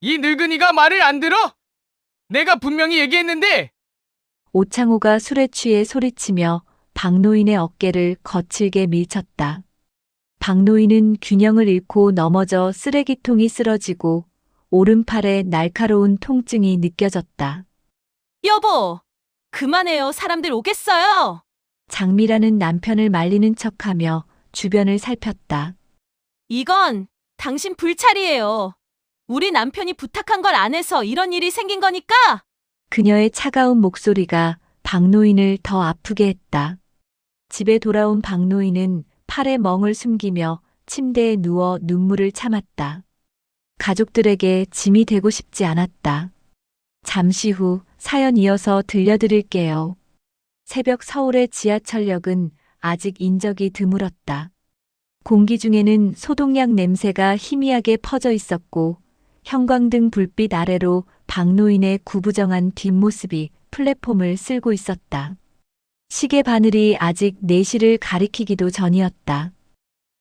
이 늙은이가 말을 안 들어? 내가 분명히 얘기했는데! 오창호가 술에 취해 소리치며 박노인의 어깨를 거칠게 밀쳤다. 박노인은 균형을 잃고 넘어져 쓰레기통이 쓰러지고 오른팔에 날카로운 통증이 느껴졌다. 여보, 그만해요. 사람들 오겠어요. 장미라는 남편을 말리는 척하며 주변을 살폈다. 이건 당신 불찰이에요. 우리 남편이 부탁한 걸 안 해서 이런 일이 생긴 거니까. 그녀의 차가운 목소리가 박노인을 더 아프게 했다. 집에 돌아온 박노인은 팔에 멍을 숨기며 침대에 누워 눈물을 참았다. 가족들에게 짐이 되고 싶지 않았다. 잠시 후 사연 이어서 들려드릴게요. 새벽 서울의 지하철역은 아직 인적이 드물었다. 공기 중에는 소독약 냄새가 희미하게 퍼져 있었고 형광등 불빛 아래로 박노인의 구부정한 뒷모습이 플랫폼을 쓸고 있었다. 시계 바늘이 아직 4시를 가리키기도 전이었다.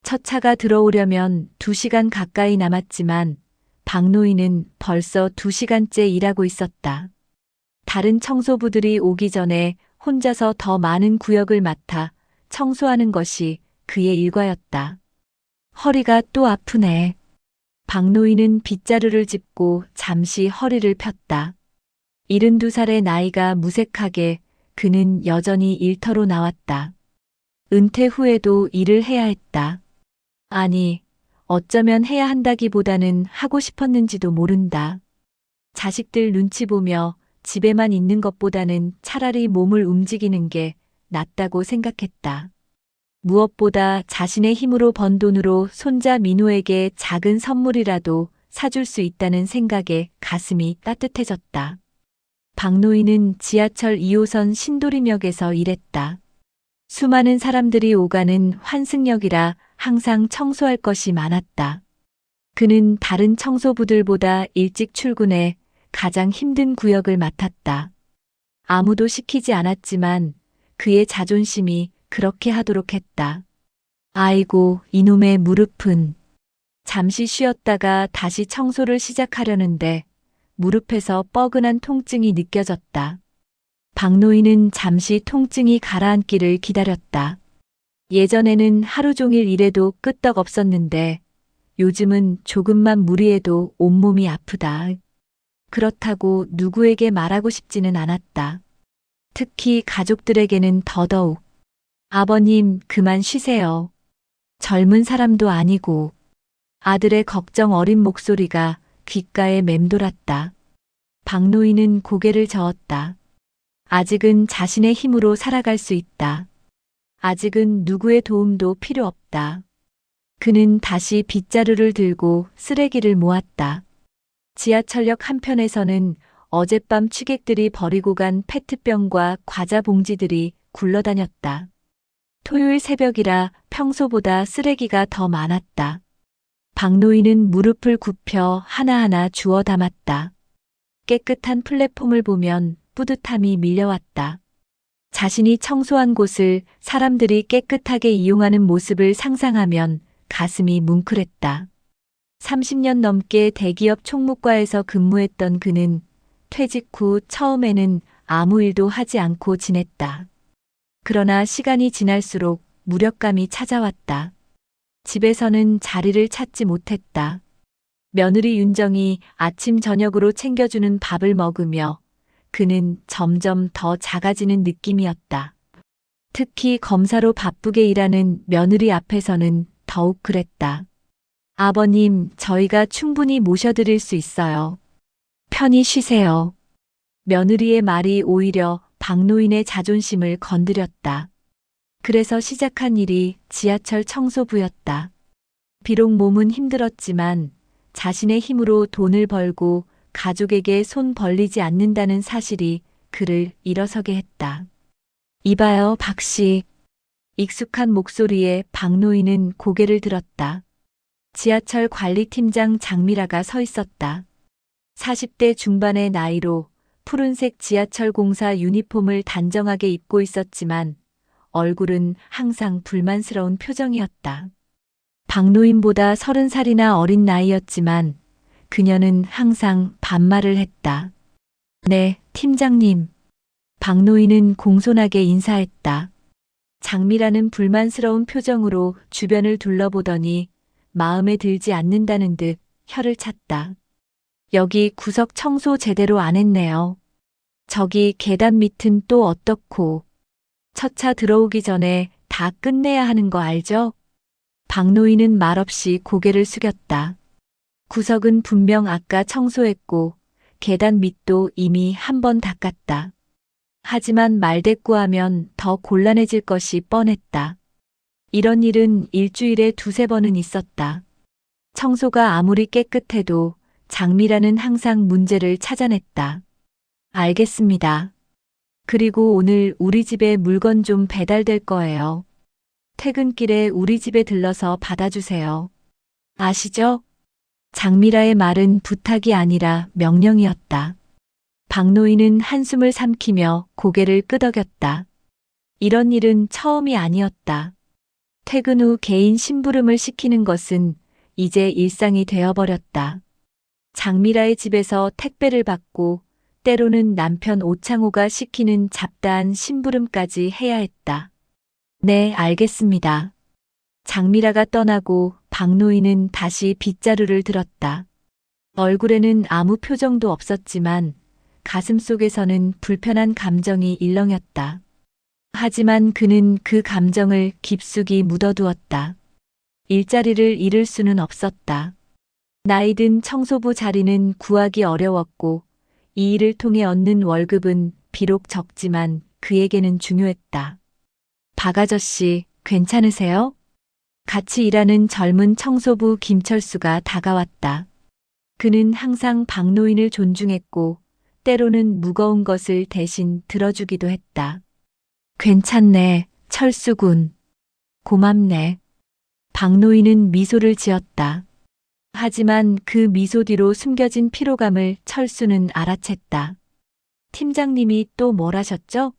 첫 차가 들어오려면 2시간 가까이 남았지만 박노인은 벌써 2시간째 일하고 있었다. 다른 청소부들이 오기 전에 혼자서 더 많은 구역을 맡아 청소하는 것이 그의 일과였다. 허리가 또 아프네. 박노인은 빗자루를 짚고 잠시 허리를 폈다. 72살의 나이가 무색하게 그는 여전히 일터로 나왔다. 은퇴 후에도 일을 해야 했다. 아니, 어쩌면 해야 한다기보다는 하고 싶었는지도 모른다. 자식들 눈치 보며 집에만 있는 것보다는 차라리 몸을 움직이는 게 낫다고 생각했다. 무엇보다 자신의 힘으로 번 돈으로 손자 민호에게 작은 선물이라도 사줄 수 있다는 생각에 가슴이 따뜻해졌다. 박노인은 지하철 2호선 신도림역에서 일했다. 수많은 사람들이 오가는 환승역이라 항상 청소할 것이 많았다. 그는 다른 청소부들보다 일찍 출근해 가장 힘든 구역을 맡았다. 아무도 시키지 않았지만 그의 자존심이 그렇게 하도록 했다. 아이고, 이놈의 무릎은. 잠시 쉬었다가 다시 청소를 시작하려는데 무릎에서 뻐근한 통증이 느껴졌다. 박노인은 잠시 통증이 가라앉기를 기다렸다. 예전에는 하루 종일 일해도 끄떡없었는데 요즘은 조금만 무리해도 온몸이 아프다. 그렇다고 누구에게 말하고 싶지는 않았다. 특히 가족들에게는 더더욱. 아버님, 그만 쉬세요. 젊은 사람도 아니고. 아들의 걱정 어린 목소리가 귓가에 맴돌았다. 박노인은 고개를 저었다. 아직은 자신의 힘으로 살아갈 수 있다. 아직은 누구의 도움도 필요 없다. 그는 다시 빗자루를 들고 쓰레기를 모았다. 지하철역 한편에서는 어젯밤 취객들이 버리고 간 페트병과 과자 봉지들이 굴러다녔다. 토요일 새벽이라 평소보다 쓰레기가 더 많았다. 박노인은 무릎을 굽혀 하나하나 주워 담았다. 깨끗한 플랫폼을 보면 뿌듯함이 밀려왔다. 자신이 청소한 곳을 사람들이 깨끗하게 이용하는 모습을 상상하면 가슴이 뭉클했다. 30년 넘게 대기업 총무과에서 근무했던 그는 퇴직 후 처음에는 아무 일도 하지 않고 지냈다. 그러나 시간이 지날수록 무력감이 찾아왔다. 집에서는 자리를 찾지 못했다. 며느리 윤정이 아침 저녁으로 챙겨주는 밥을 먹으며 그는 점점 더 작아지는 느낌이었다. 특히 검사로 바쁘게 일하는 며느리 앞에서는 더욱 그랬다. 아버님, 저희가 충분히 모셔드릴 수 있어요. 편히 쉬세요. 며느리의 말이 오히려 박노인의 자존심을 건드렸다. 그래서 시작한 일이 지하철 청소부였다. 비록 몸은 힘들었지만 자신의 힘으로 돈을 벌고 가족에게 손 벌리지 않는다는 사실이 그를 일어서게 했다. 이봐요, 박씨. 익숙한 목소리에 박노인은 고개를 들었다. 지하철 관리팀장 장미라가 서 있었다. 40대 중반의 나이로 푸른색 지하철 공사 유니폼을 단정하게 입고 있었지만 얼굴은 항상 불만스러운 표정이었다. 박노인보다 30살이나 어린 나이였지만 그녀는 항상 반말을 했다. 네, 팀장님. 박노인은 공손하게 인사했다. 장미라는 불만스러운 표정으로 주변을 둘러보더니 마음에 들지 않는다는 듯 혀를 찼다. 여기 구석 청소 제대로 안 했네요. 저기 계단 밑은 또 어떻고. 첫 차 들어오기 전에 다 끝내야 하는 거 알죠? 박노인은 말없이 고개를 숙였다. 구석은 분명 아까 청소했고 계단 밑도 이미 한 번 닦았다. 하지만 말대꾸하면 더 곤란해질 것이 뻔했다. 이런 일은 일주일에 두세 번은 있었다. 청소가 아무리 깨끗해도 장미라는 항상 문제를 찾아냈다. 알겠습니다. 그리고 오늘 우리 집에 물건 좀 배달될 거예요. 퇴근길에 우리 집에 들러서 받아주세요. 아시죠? 장미라의 말은 부탁이 아니라 명령이었다. 박노인은 한숨을 삼키며 고개를 끄덕였다. 이런 일은 처음이 아니었다. 퇴근 후 개인 심부름을 시키는 것은 이제 일상이 되어버렸다. 장미라의 집에서 택배를 받고 때로는 남편 오창호가 시키는 잡다한 심부름까지 해야 했다. 네, 알겠습니다. 장미라가 떠나고 박노인은 다시 빗자루를 들었다. 얼굴에는 아무 표정도 없었지만 가슴속에서는 불편한 감정이 일렁였다. 하지만 그는 그 감정을 깊숙이 묻어두었다. 일자리를 잃을 수는 없었다. 나이든 청소부 자리는 구하기 어려웠고 이 일을 통해 얻는 월급은 비록 적지만 그에게는 중요했다. 박 아저씨, 괜찮으세요? 같이 일하는 젊은 청소부 김철수가 다가왔다. 그는 항상 박노인을 존중했고 때로는 무거운 것을 대신 들어주기도 했다. 괜찮네, 철수군. 고맙네. 박노인은 미소를 지었다. 하지만 그 미소 뒤로 숨겨진 피로감을 철수는 알아챘다. 팀장님이 또 뭘 하셨죠?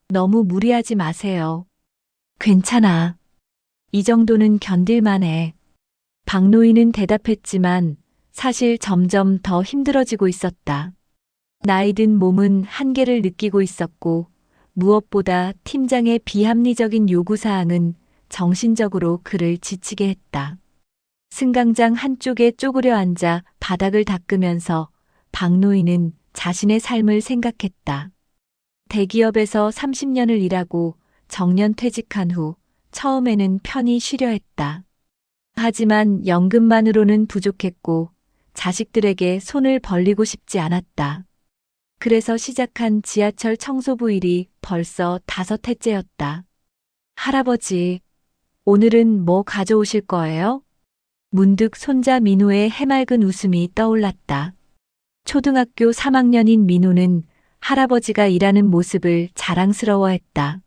너무 무리하지 마세요. 괜찮아. 이 정도는 견딜만해. 박노인은 대답했지만 사실 점점 더 힘들어지고 있었다. 나이든 몸은 한계를 느끼고 있었고 무엇보다 팀장의 비합리적인 요구사항은 정신적으로 그를 지치게 했다. 승강장 한쪽에 쪼그려 앉아 바닥을 닦으면서 박노인은 자신의 삶을 생각했다. 대기업에서 30년을 일하고 정년 퇴직한 후 처음에는 편히 쉬려 했다. 하지만 연금만으로는 부족했고 자식들에게 손을 벌리고 싶지 않았다. 그래서 시작한 지하철 청소부 일이 벌써 5회째였다. 할아버지, 오늘은 뭐 가져오실 거예요? 문득 손자 민호의 해맑은 웃음이 떠올랐다. 초등학교 3학년인 민호는 할아버지가 일하는 모습을 자랑스러워했다.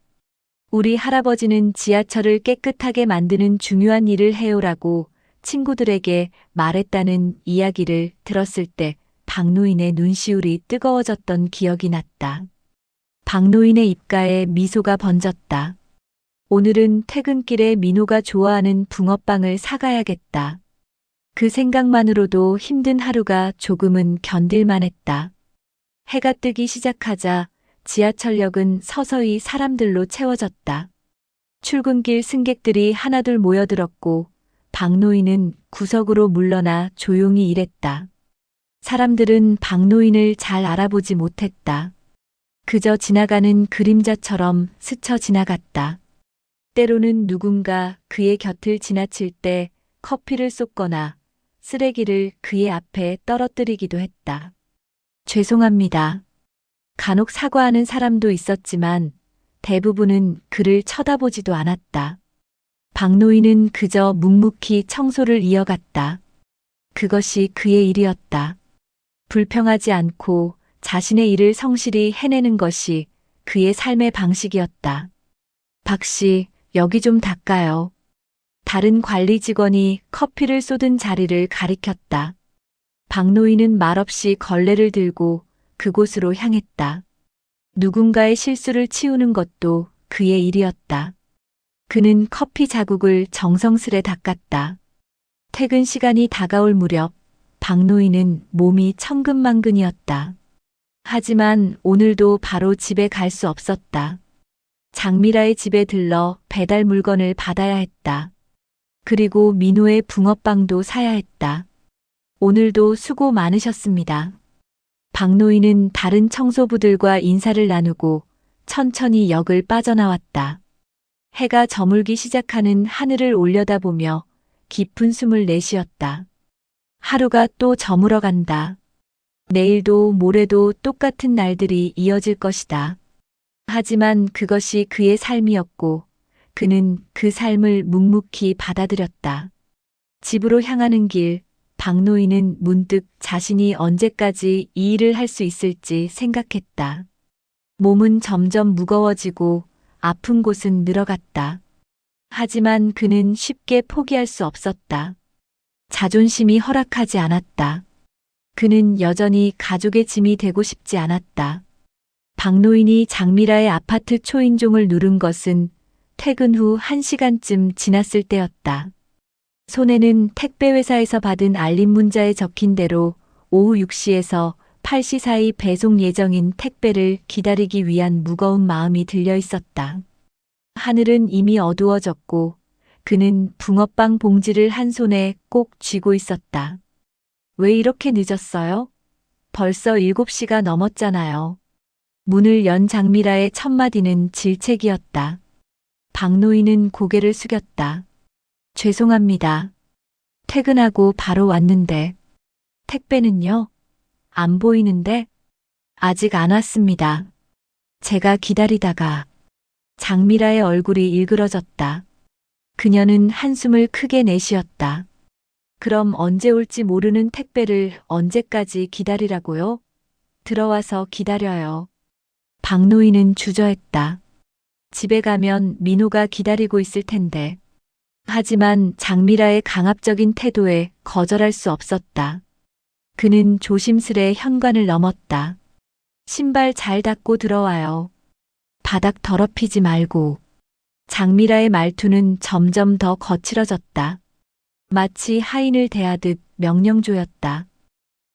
우리 할아버지는 지하철을 깨끗하게 만드는 중요한 일을 해오라고 친구들에게 말했다는 이야기를 들었을 때 박노인의 눈시울이 뜨거워졌던 기억이 났다. 박노인의 입가에 미소가 번졌다. 오늘은 퇴근길에 민호가 좋아하는 붕어빵을 사가야겠다. 그 생각만으로도 힘든 하루가 조금은 견딜만했다. 해가 뜨기 시작하자 지하철역은 서서히 사람들로 채워졌다. 출근길 승객들이 하나둘 모여들었고 박노인은 구석으로 물러나 조용히 일했다. 사람들은 박노인을 잘 알아보지 못했다. 그저 지나가는 그림자처럼 스쳐 지나갔다. 때로는 누군가 그의 곁을 지나칠 때 커피를 쏟거나 쓰레기를 그의 앞에 떨어뜨리기도 했다. 죄송합니다. 간혹 사과하는 사람도 있었지만 대부분은 그를 쳐다보지도 않았다. 박노인은 그저 묵묵히 청소를 이어갔다. 그것이 그의 일이었다. 불평하지 않고 자신의 일을 성실히 해내는 것이 그의 삶의 방식이었다. 박 씨, 여기 좀 닦아요. 다른 관리 직원이 커피를 쏟은 자리를 가리켰다. 박노인은 말없이 걸레를 들고 그곳으로 향했다. 누군가의 실수를 치우는 것도 그의 일이었다. 그는 커피 자국을 정성스레 닦았다. 퇴근 시간이 다가올 무렵 박노인은 몸이 천근만근이었다. 하지만 오늘도 바로 집에 갈 수 없었다. 장미라의 집에 들러 배달 물건을 받아야 했다. 그리고 민호의 붕어빵도 사야 했다. 오늘도 수고 많으셨습니다. 박노인은 다른 청소부들과 인사를 나누고 천천히 역을 빠져나왔다. 해가 저물기 시작하는 하늘을 올려다보며 깊은 숨을 내쉬었다. 하루가 또 저물어 간다. 내일도 모레도 똑같은 날들이 이어질 것이다. 하지만 그것이 그의 삶이었고 그는 그 삶을 묵묵히 받아들였다. 집으로 향하는 길, 박노인은 문득 자신이 언제까지 이 일을 할 수 있을지 생각했다. 몸은 점점 무거워지고 아픈 곳은 늘어갔다. 하지만 그는 쉽게 포기할 수 없었다. 자존심이 허락하지 않았다. 그는 여전히 가족의 짐이 되고 싶지 않았다. 박노인이 장미라의 아파트 초인종을 누른 것은 퇴근 후 1시간쯤 지났을 때였다. 손에는 택배회사에서 받은 알림 문자에 적힌 대로 오후 6시에서 8시 사이 배송 예정인 택배를 기다리기 위한 무거운 마음이 들려 있었다. 하늘은 이미 어두워졌고 그는 붕어빵 봉지를 한 손에 꼭 쥐고 있었다. 왜 이렇게 늦었어요? 벌써 7시가 넘었잖아요. 문을 연 장미라의 첫 마디는 질책이었다. 박노인은 고개를 숙였다. 죄송합니다. 퇴근하고 바로 왔는데. 택배는요? 안 보이는데? 아직 안 왔습니다. 제가 기다리다가. 장미라의 얼굴이 일그러졌다. 그녀는 한숨을 크게 내쉬었다. 그럼 언제 올지 모르는 택배를 언제까지 기다리라고요? 들어와서 기다려요. 박노인은 주저했다. 집에 가면 민호가 기다리고 있을 텐데. 하지만 장미라의 강압적인 태도에 거절할 수 없었다. 그는 조심스레 현관을 넘었다. 신발 잘 닦고 들어와요. 바닥 더럽히지 말고. 장미라의 말투는 점점 더 거칠어졌다. 마치 하인을 대하듯 명령조였다.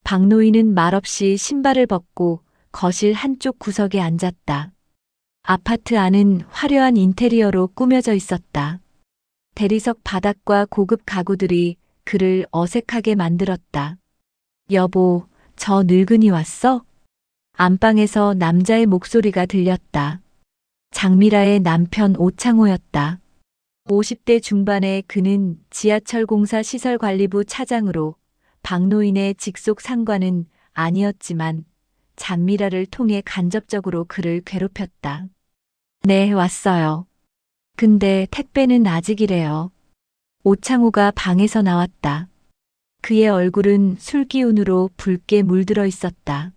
박노인은 말없이 신발을 벗고 거실 한쪽 구석에 앉았다. 아파트 안은 화려한 인테리어로 꾸며져 있었다. 대리석 바닥과 고급 가구들이 그를 어색하게 만들었다. 여보, 저 늙은이 왔어? 안방에서 남자의 목소리가 들렸다. 장미라의 남편 오창호였다. 50대 중반의 그는 지하철 공사 시설관리부 차장으로 박노인의 직속 상관은 아니었지만 장미라를 통해 간접적으로 그를 괴롭혔다. 네, 왔어요. 근데 택배는 아직이래요. 오창호가 방에서 나왔다. 그의 얼굴은 술기운으로 붉게 물들어 있었다.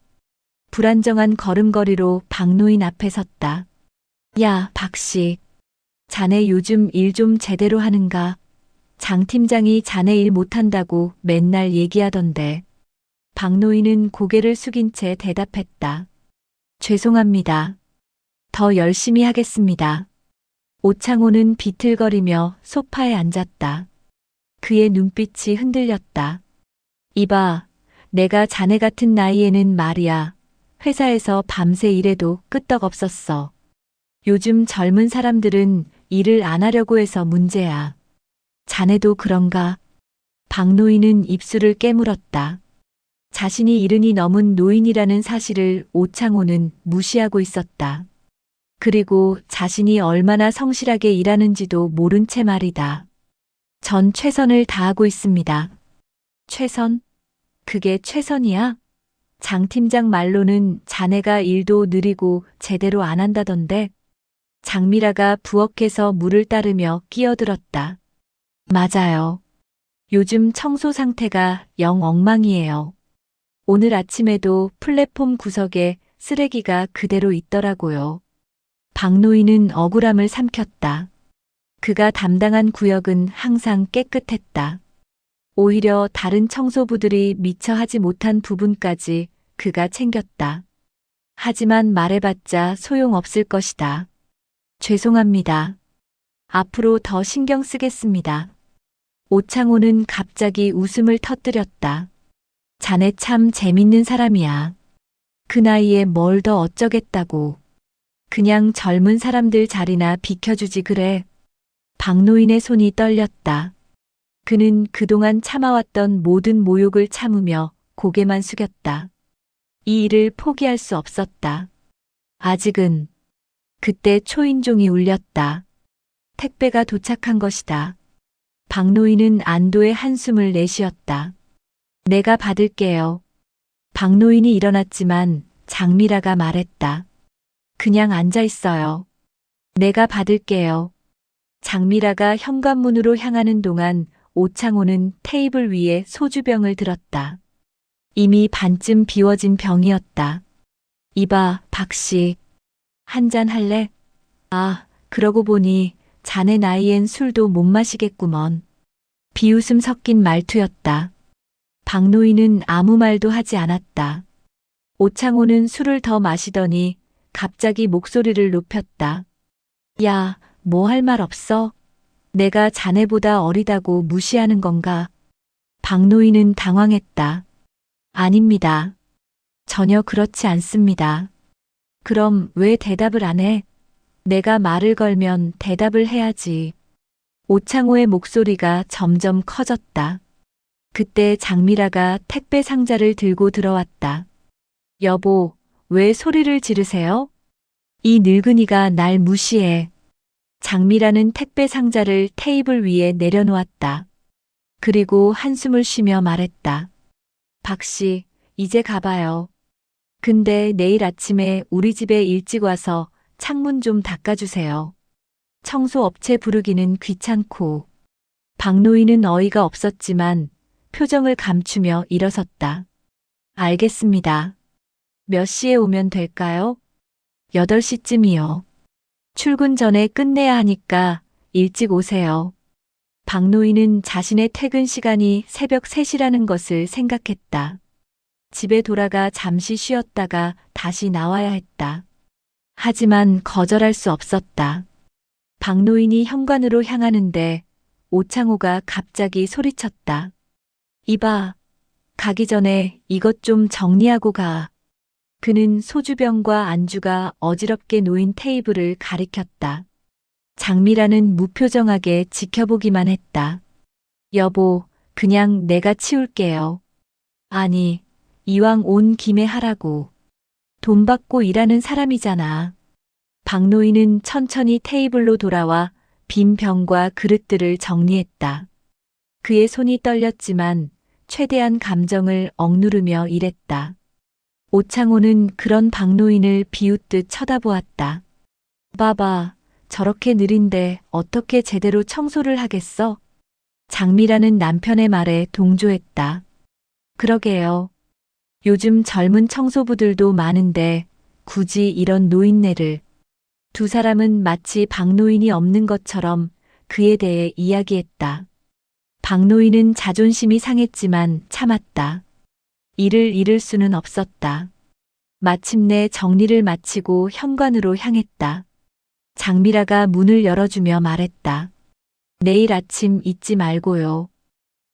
불안정한 걸음걸이로 박노인 앞에 섰다. 야, 박씨. 자네 요즘 일 좀 제대로 하는가? 장 팀장이 자네 일 못한다고 맨날 얘기하던데. 박노인은 고개를 숙인 채 대답했다. 죄송합니다. 더 열심히 하겠습니다. 오창호는 비틀거리며 소파에 앉았다. 그의 눈빛이 흔들렸다. 이봐, 내가 자네 같은 나이에는 말이야. 회사에서 밤새 일해도 끄떡없었어. 요즘 젊은 사람들은 일을 안 하려고 해서 문제야. 자네도 그런가? 박노인은 입술을 깨물었다. 자신이 70이 넘은 노인이라는 사실을 오창호는 무시하고 있었다. 그리고 자신이 얼마나 성실하게 일하는지도 모른 채 말이다. 전 최선을 다하고 있습니다. 최선? 그게 최선이야? 장 팀장 말로는 자네가 일도 느리고 제대로 안 한다던데. 장미라가 부엌에서 물을 따르며 끼어들었다. 맞아요. 요즘 청소 상태가 영 엉망이에요. 오늘 아침에도 플랫폼 구석에 쓰레기가 그대로 있더라고요. 박노인은 억울함을 삼켰다. 그가 담당한 구역은 항상 깨끗했다. 오히려 다른 청소부들이 미처 하지 못한 부분까지 그가 챙겼다. 하지만 말해봤자 소용없을 것이다. 죄송합니다. 앞으로 더 신경 쓰겠습니다. 오창호는 갑자기 웃음을 터뜨렸다. 자네 참 재밌는 사람이야. 그 나이에 뭘 더 어쩌겠다고. 그냥 젊은 사람들 자리나 비켜주지 그래. 박노인의 손이 떨렸다. 그는 그동안 참아왔던 모든 모욕을 참으며 고개만 숙였다. 이 일을 포기할 수 없었다. 아직은. 그때 초인종이 울렸다. 택배가 도착한 것이다. 박노인은 안도의 한숨을 내쉬었다. 내가 받을게요. 박노인이 일어났지만 장미라가 말했다. 그냥 앉아 있어요. 내가 받을게요. 장미라가 현관문으로 향하는 동안 오창호는 테이블 위에 소주병을 들었다. 이미 반쯤 비워진 병이었다. 이봐, 박씨. 한잔 할래? 아, 그러고 보니 자네 나이엔 술도 못 마시겠구먼. 비웃음 섞인 말투였다. 박노인은 아무 말도 하지 않았다. 오창호는 술을 더 마시더니 갑자기 목소리를 높였다. 야, 뭐 할 말 없어? 내가 자네보다 어리다고 무시하는 건가? 박노인은 당황했다. 아닙니다. 전혀 그렇지 않습니다. 그럼 왜 대답을 안 해? 내가 말을 걸면 대답을 해야지. 오창호의 목소리가 점점 커졌다. 그때 장미라가 택배 상자를 들고 들어왔다. 여보, 왜 소리를 지르세요? 이 늙은이가 날 무시해. 장미라는 택배 상자를 테이블 위에 내려놓았다. 그리고 한숨을 쉬며 말했다. 박씨, 이제 가봐요. 근데 내일 아침에 우리 집에 일찍 와서 창문 좀 닦아주세요. 청소업체 부르기는 귀찮고. 박노인은 어이가 없었지만 표정을 감추며 일어섰다. 알겠습니다. 몇 시에 오면 될까요? 8시쯤이요. 출근 전에 끝내야 하니까 일찍 오세요. 박노인은 자신의 퇴근 시간이 새벽 3시라는 것을 생각했다. 집에 돌아가 잠시 쉬었다가 다시 나와야 했다. 하지만 거절할 수 없었다. 박노인이 현관으로 향하는데 오창호가 갑자기 소리쳤다. 이봐, 가기 전에 이것 좀 정리하고 가. 그는 소주병과 안주가 어지럽게 놓인 테이블을 가리켰다. 장미라는 무표정하게 지켜보기만 했다. 여보, 그냥 내가 치울게요. 아니, 이왕 온 김에 하라고. 돈 받고 일하는 사람이잖아. 박노인은 천천히 테이블로 돌아와 빈 병과 그릇들을 정리했다. 그의 손이 떨렸지만 최대한 감정을 억누르며 일했다. 오창호는 그런 박노인을 비웃듯 쳐다보았다. 봐봐, 저렇게 느린데 어떻게 제대로 청소를 하겠어? 장미라는 남편의 말에 동조했다. 그러게요. 요즘 젊은 청소부들도 많은데 굳이 이런 노인네를. 두 사람은 마치 박노인이 없는 것처럼 그에 대해 이야기했다. 박노인은 자존심이 상했지만 참았다. 이를 잃을 수는 없었다. 마침내 정리를 마치고 현관으로 향했다. 장미라가 문을 열어주며 말했다. 내일 아침 잊지 말고요.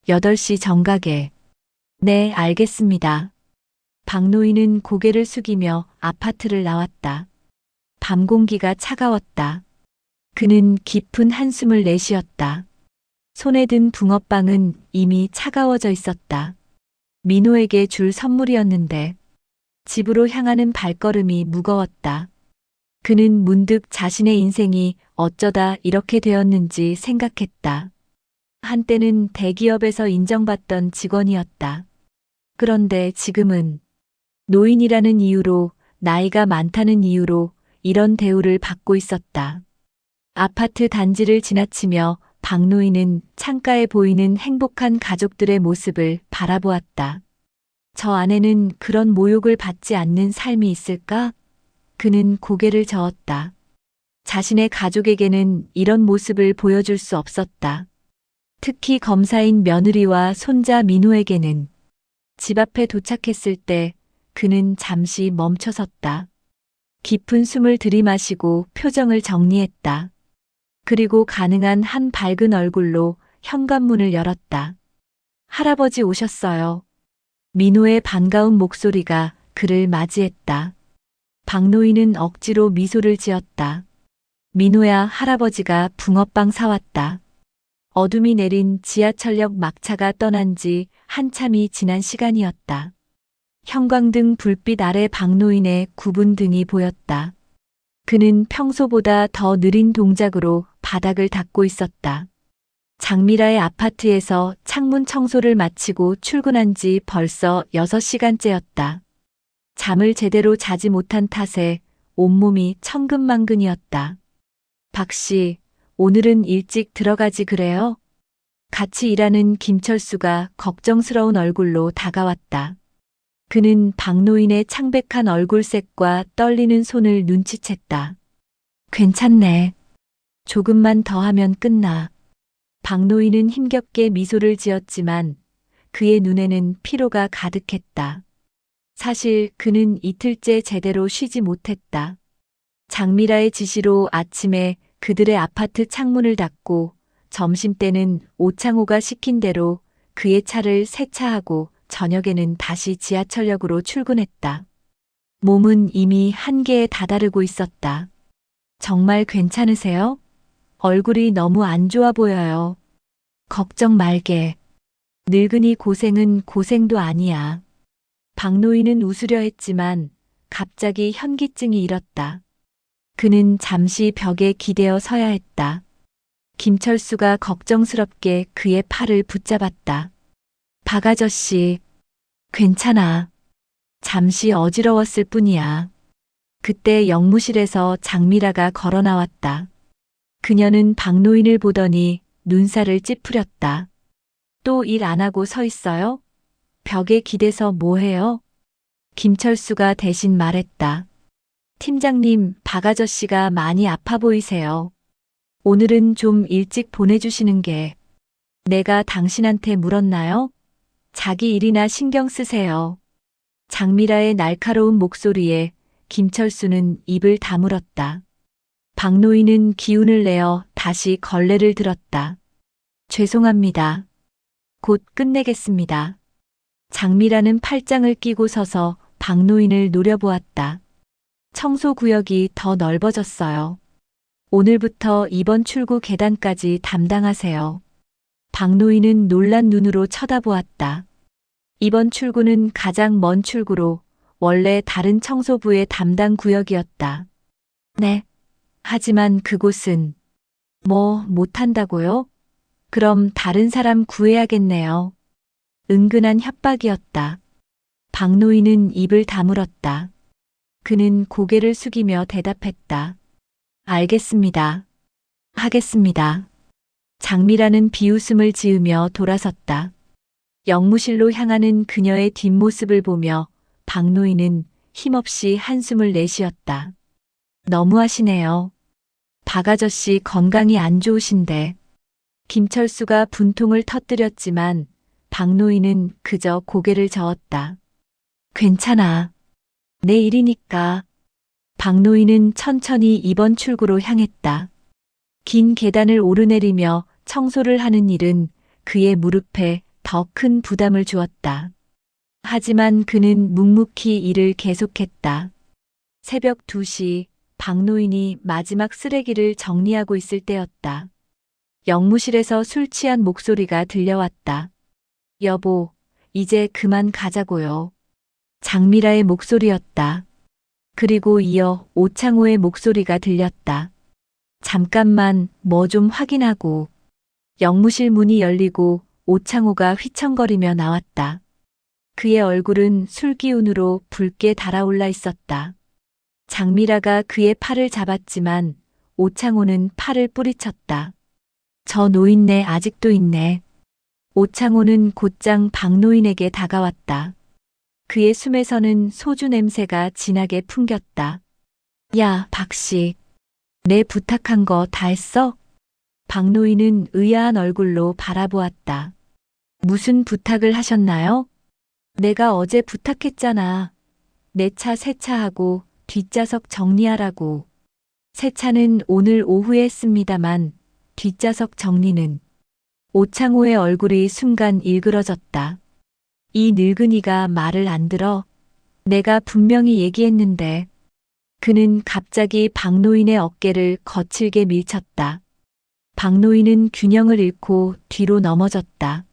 8시 정각에. 네, 알겠습니다. 박노인은 고개를 숙이며 아파트를 나왔다. 밤 공기가 차가웠다. 그는 깊은 한숨을 내쉬었다. 손에 든 붕어빵은 이미 차가워져 있었다. 민호에게 줄 선물이었는데 집으로 향하는 발걸음이 무거웠다. 그는 문득 자신의 인생이 어쩌다 이렇게 되었는지 생각했다. 한때는 대기업에서 인정받던 직원이었다. 그런데 지금은 노인이라는 이유로, 나이가 많다는 이유로 이런 대우를 받고 있었다. 아파트 단지를 지나치며 박노인은 창가에 보이는 행복한 가족들의 모습을 바라보았다. 저 안에는 그런 모욕을 받지 않는 삶이 있을까? 그는 고개를 저었다. 자신의 가족에게는 이런 모습을 보여줄 수 없었다. 특히 검사인 며느리와 손자 민호에게는. 집 앞에 도착했을 때 그는 잠시 멈춰섰다. 깊은 숨을 들이마시고 표정을 정리했다. 그리고 가능한 한 밝은 얼굴로 현관문을 열었다. 할아버지 오셨어요. 민호의 반가운 목소리가 그를 맞이했다. 박노인은 억지로 미소를 지었다. 민호야, 할아버지가 붕어빵 사왔다. 어둠이 내린 지하철역 막차가 떠난 지 한참이 지난 시간이었다. 형광등 불빛 아래 박노인의 굽은 등이 보였다. 그는 평소보다 더 느린 동작으로 바닥을 닦고 있었다. 장미라의 아파트에서 창문 청소를 마치고 출근한 지 벌써 6시간째였다. 잠을 제대로 자지 못한 탓에 온몸이 천근만근이었다. 박 씨, 오늘은 일찍 들어가지 그래요? 같이 일하는 김철수가 걱정스러운 얼굴로 다가왔다. 그는 박노인의 창백한 얼굴색과 떨리는 손을 눈치챘다. 괜찮네. 조금만 더 하면 끝나. 박노인은 힘겹게 미소를 지었지만 그의 눈에는 피로가 가득했다. 사실 그는 이틀째 제대로 쉬지 못했다. 장미라의 지시로 아침에 그들의 아파트 창문을 닫고 점심때는 오창호가 시킨 대로 그의 차를 세차하고 저녁에는 다시 지하철역으로 출근했다. 몸은 이미 한계에 다다르고 있었다. 정말 괜찮으세요? 얼굴이 너무 안 좋아 보여요. 걱정 말게. 늙은이 고생은 고생도 아니야. 박노인은 웃으려 했지만 갑자기 현기증이 일었다. 그는 잠시 벽에 기대어 서야 했다. 김철수가 걱정스럽게 그의 팔을 붙잡았다. 박 아저씨, 괜찮아. 잠시 어지러웠을 뿐이야. 그때 영무실에서 장미라가 걸어 나왔다. 그녀는 박노인을 보더니 눈살을 찌푸렸다. 또 일 안 하고 서 있어요? 벽에 기대서 뭐 해요? 김철수가 대신 말했다. 팀장님, 박 아저씨가 많이 아파 보이세요. 오늘은 좀 일찍 보내주시는 게. 내가 당신한테 물었나요? 자기 일이나 신경 쓰세요. 장미라의 날카로운 목소리에 김철수는 입을 다물었다. 박노인은 기운을 내어 다시 걸레를 들었다. 죄송합니다. 곧 끝내겠습니다. 장미라는 팔짱을 끼고 서서 박노인을 노려보았다. 청소구역이 더 넓어졌어요. 오늘부터 이번 출구 계단까지 담당하세요. 박노인은 놀란 눈으로 쳐다보았다. 이번 출구는 가장 먼 출구로 원래 다른 청소부의 담당 구역이었다. 네. 하지만 그곳은 못한다고요? 그럼 다른 사람 구해야겠네요. 은근한 협박이었다. 박노인은 입을 다물었다. 그는 고개를 숙이며 대답했다. 알겠습니다. 하겠습니다. 장미라는 비웃음을 지으며 돌아섰다. 영무실로 향하는 그녀의 뒷모습을 보며 박노인은 힘없이 한숨을 내쉬었다. 너무하시네요. 박 아저씨 건강이 안 좋으신데. 김철수가 분통을 터뜨렸지만 박노인은 그저 고개를 저었다. 괜찮아. 내 일이니까. 박노인은 천천히 이번 출구로 향했다. 긴 계단을 오르내리며 청소를 하는 일은 그의 무릎에 더 큰 부담을 주었다. 하지만 그는 묵묵히 일을 계속했다. 새벽 2시 박노인이 마지막 쓰레기를 정리하고 있을 때였다. 영무실에서 술 취한 목소리가 들려왔다. 여보, 이제 그만 가자고요. 장미라의 목소리였다. 그리고 이어 오창호의 목소리가 들렸다. 잠깐만 뭐 좀 확인하고. 영무실 문이 열리고 오창호가 휘청거리며 나왔다. 그의 얼굴은 술기운으로 붉게 달아올라 있었다. 장미라가 그의 팔을 잡았지만 오창호는 팔을 뿌리쳤다. 저 노인네 아직도 있네. 오창호는 곧장 박노인에게 다가왔다. 그의 숨에서는 소주 냄새가 진하게 풍겼다. 야, 박씨. 내 부탁한 거 다 했어? 박노인은 의아한 얼굴로 바라보았다. 무슨 부탁을 하셨나요? 내가 어제 부탁했잖아. 내 차 세차하고 뒷좌석 정리하라고. 세차는 오늘 오후에 했습니다만 뒷좌석 정리는. 오창호의 얼굴이 순간 일그러졌다. 이 늙은이가 말을 안 들어. 내가 분명히 얘기했는데. 그는 갑자기 박노인의 어깨를 거칠게 밀쳤다. 박노인은 균형을 잃고 뒤로 넘어졌다.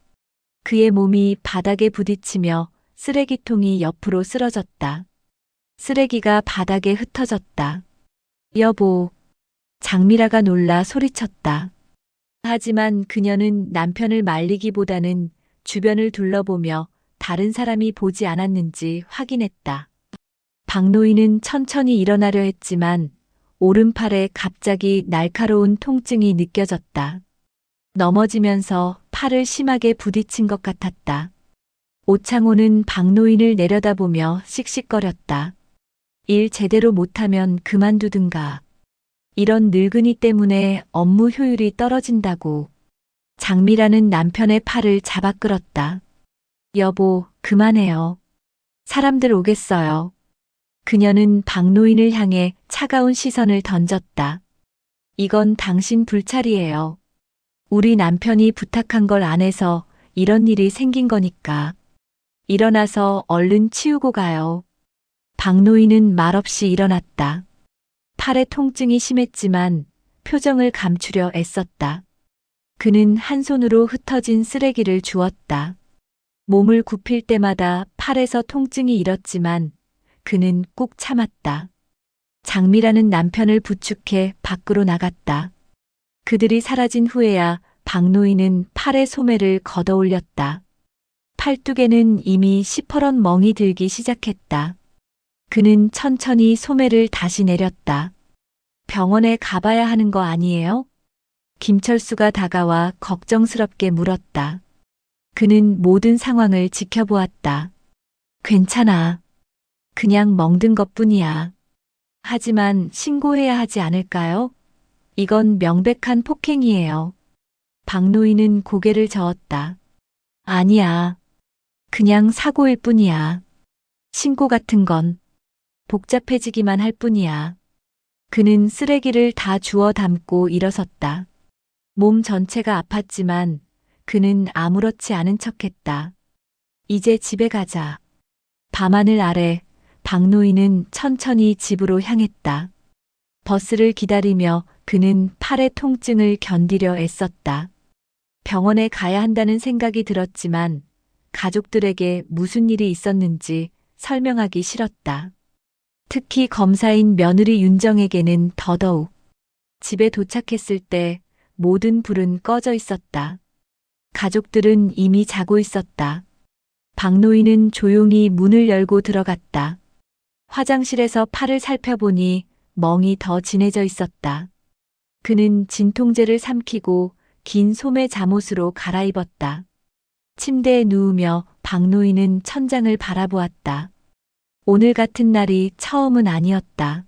그의 몸이 바닥에 부딪히며 쓰레기통이 옆으로 쓰러졌다. 쓰레기가 바닥에 흩어졌다. 여보. 장미라가 놀라 소리쳤다. 하지만 그녀는 남편을 말리기보다는 주변을 둘러보며 다른 사람이 보지 않았는지 확인했다. 박노인은 천천히 일어나려 했지만 오른팔에 갑자기 날카로운 통증이 느껴졌다. 넘어지면서 팔을 심하게 부딪힌 것 같았다. 오창호는 박노인을 내려다보며 씩씩거렸다. 일 제대로 못하면 그만두든가. 이런 늙은이 때문에 업무 효율이 떨어진다고. 장미라는 남편의 팔을 잡아 끌었다. 여보, 그만해요. 사람들 오겠어요. 그녀는 박노인을 향해 차가운 시선을 던졌다. 이건 당신 불찰이에요. 우리 남편이 부탁한 걸 안 해서 이런 일이 생긴 거니까. 일어나서 얼른 치우고 가요. 박노인은 말없이 일어났다. 팔의 통증이 심했지만 표정을 감추려 애썼다. 그는 한 손으로 흩어진 쓰레기를 주웠다. 몸을 굽힐 때마다 팔에서 통증이 일었지만 그는 꾹 참았다. 장미라는 남편을 부축해 밖으로 나갔다. 그들이 사라진 후에야 박노인은 팔의 소매를 걷어 올렸다. 팔뚝에는 이미 시퍼런 멍이 들기 시작했다. 그는 천천히 소매를 다시 내렸다. 병원에 가봐야 하는 거 아니에요? 김철수가 다가와 걱정스럽게 물었다. 그는 모든 상황을 지켜보았다. 괜찮아. 그냥 멍든 것뿐이야. 하지만 신고해야 하지 않을까요? 이건 명백한 폭행이에요. 박노인은 고개를 저었다. 아니야. 그냥 사고일 뿐이야. 신고 같은 건 복잡해지기만 할 뿐이야. 그는 쓰레기를 다 주워 담고 일어섰다. 몸 전체가 아팠지만 그는 아무렇지 않은 척했다. 이제 집에 가자. 밤하늘 아래 박노인은 천천히 집으로 향했다. 버스를 기다리며 그는 팔의 통증을 견디려 애썼다. 병원에 가야 한다는 생각이 들었지만 가족들에게 무슨 일이 있었는지 설명하기 싫었다. 특히 검사인 며느리 윤정에게는 더더욱. 집에 도착했을 때 모든 불은 꺼져 있었다. 가족들은 이미 자고 있었다. 박노인은 조용히 문을 열고 들어갔다. 화장실에서 팔을 살펴보니 멍이 더 진해져 있었다. 그는 진통제를 삼키고 긴 소매 잠옷으로 갈아입었다. 침대에 누우며 박노인은 천장을 바라보았다. 오늘 같은 날이 처음은 아니었다.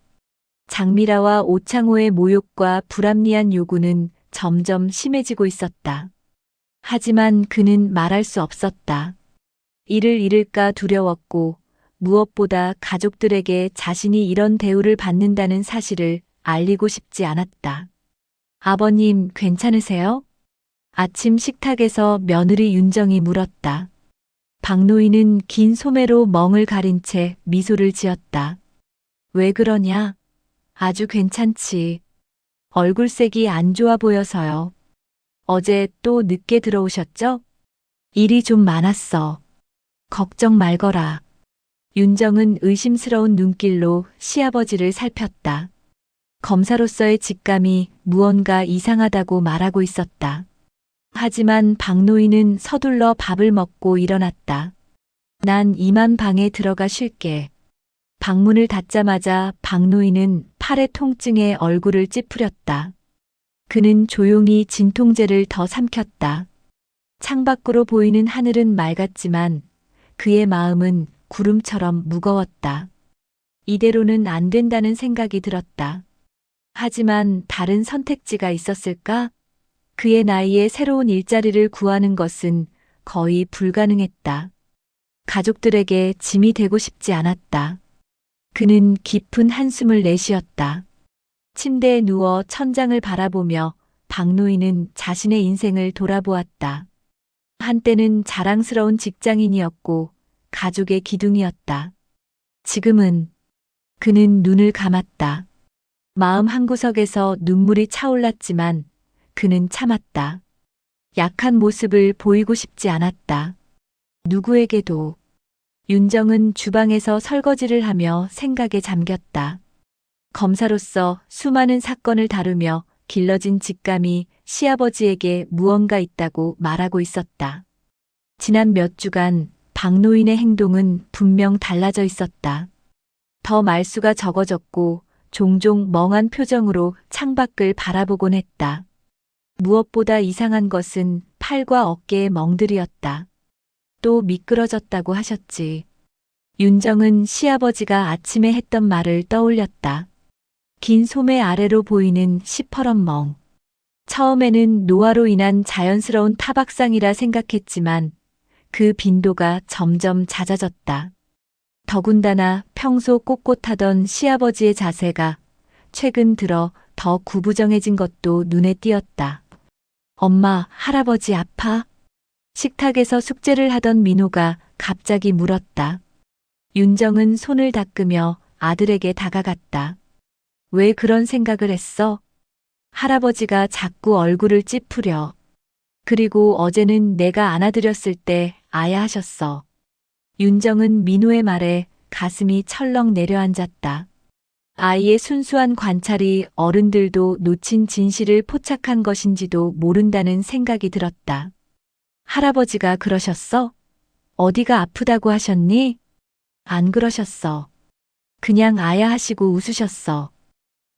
장미라와 오창호의 모욕과 불합리한 요구는 점점 심해지고 있었다. 하지만 그는 말할 수 없었다. 일을 잃을까 두려웠고 무엇보다 가족들에게 자신이 이런 대우를 받는다는 사실을 알리고 싶지 않았다. 아버님, 괜찮으세요? 아침 식탁에서 며느리 윤정이 물었다. 박노인은 긴 소매로 멍을 가린 채 미소를 지었다. 왜 그러냐? 아주 괜찮지. 얼굴색이 안 좋아 보여서요. 어제 또 늦게 들어오셨죠? 일이 좀 많았어. 걱정 말거라. 윤정은 의심스러운 눈길로 시아버지를 살폈다. 검사로서의 직감이 무언가 이상하다고 말하고 있었다. 하지만 박노인은 서둘러 밥을 먹고 일어났다. 난 이만 방에 들어가 쉴게. 방문을 닫자마자 박노인은 팔의 통증에 얼굴을 찌푸렸다. 그는 조용히 진통제를 더 삼켰다. 창밖으로 보이는 하늘은 맑았지만 그의 마음은 구름처럼 무거웠다. 이대로는 안 된다는 생각이 들었다. 하지만 다른 선택지가 있었을까? 그의 나이에 새로운 일자리를 구하는 것은 거의 불가능했다. 가족들에게 짐이 되고 싶지 않았다. 그는 깊은 한숨을 내쉬었다. 침대에 누워 천장을 바라보며 박노인은 자신의 인생을 돌아보았다. 한때는 자랑스러운 직장인이었고 가족의 기둥이었다. 지금은 그는 눈을 감았다. 마음 한구석에서 눈물이 차올랐지만 그는 참았다. 약한 모습을 보이고 싶지 않았다. 누구에게도. 윤정은 주방에서 설거지를 하며 생각에 잠겼다. 검사로서 수많은 사건을 다루며 길러진 직감이 시아버지에게 무언가 있다고 말하고 있었다. 지난 몇 주간 박노인의 행동은 분명 달라져 있었다. 더 말수가 적어졌고 종종 멍한 표정으로 창밖을 바라보곤 했다. 무엇보다 이상한 것은 팔과 어깨의 멍들이었다. 또 미끄러졌다고 하셨지. 윤정은 시아버지가 아침에 했던 말을 떠올렸다. 긴 소매 아래로 보이는 시퍼런 멍. 처음에는 노화로 인한 자연스러운 타박상이라 생각했지만 그 빈도가 점점 잦아졌다. 더군다나 평소 꼿꼿하던 시아버지의 자세가 최근 들어 더 구부정해진 것도 눈에 띄었다. 엄마, 할아버지 아파? 식탁에서 숙제를 하던 민호가 갑자기 물었다. 윤정은 손을 닦으며 아들에게 다가갔다. 왜 그런 생각을 했어? 할아버지가 자꾸 얼굴을 찌푸려. 그리고 어제는 내가 안아드렸을 때 아야 하셨어. 윤정은 민호의 말에 가슴이 철렁 내려앉았다. 아이의 순수한 관찰이 어른들도 놓친 진실을 포착한 것인지도 모른다는 생각이 들었다. 할아버지가 그러셨어? 어디가 아프다고 하셨니? 안 그러셨어. 그냥 아야 하시고 웃으셨어.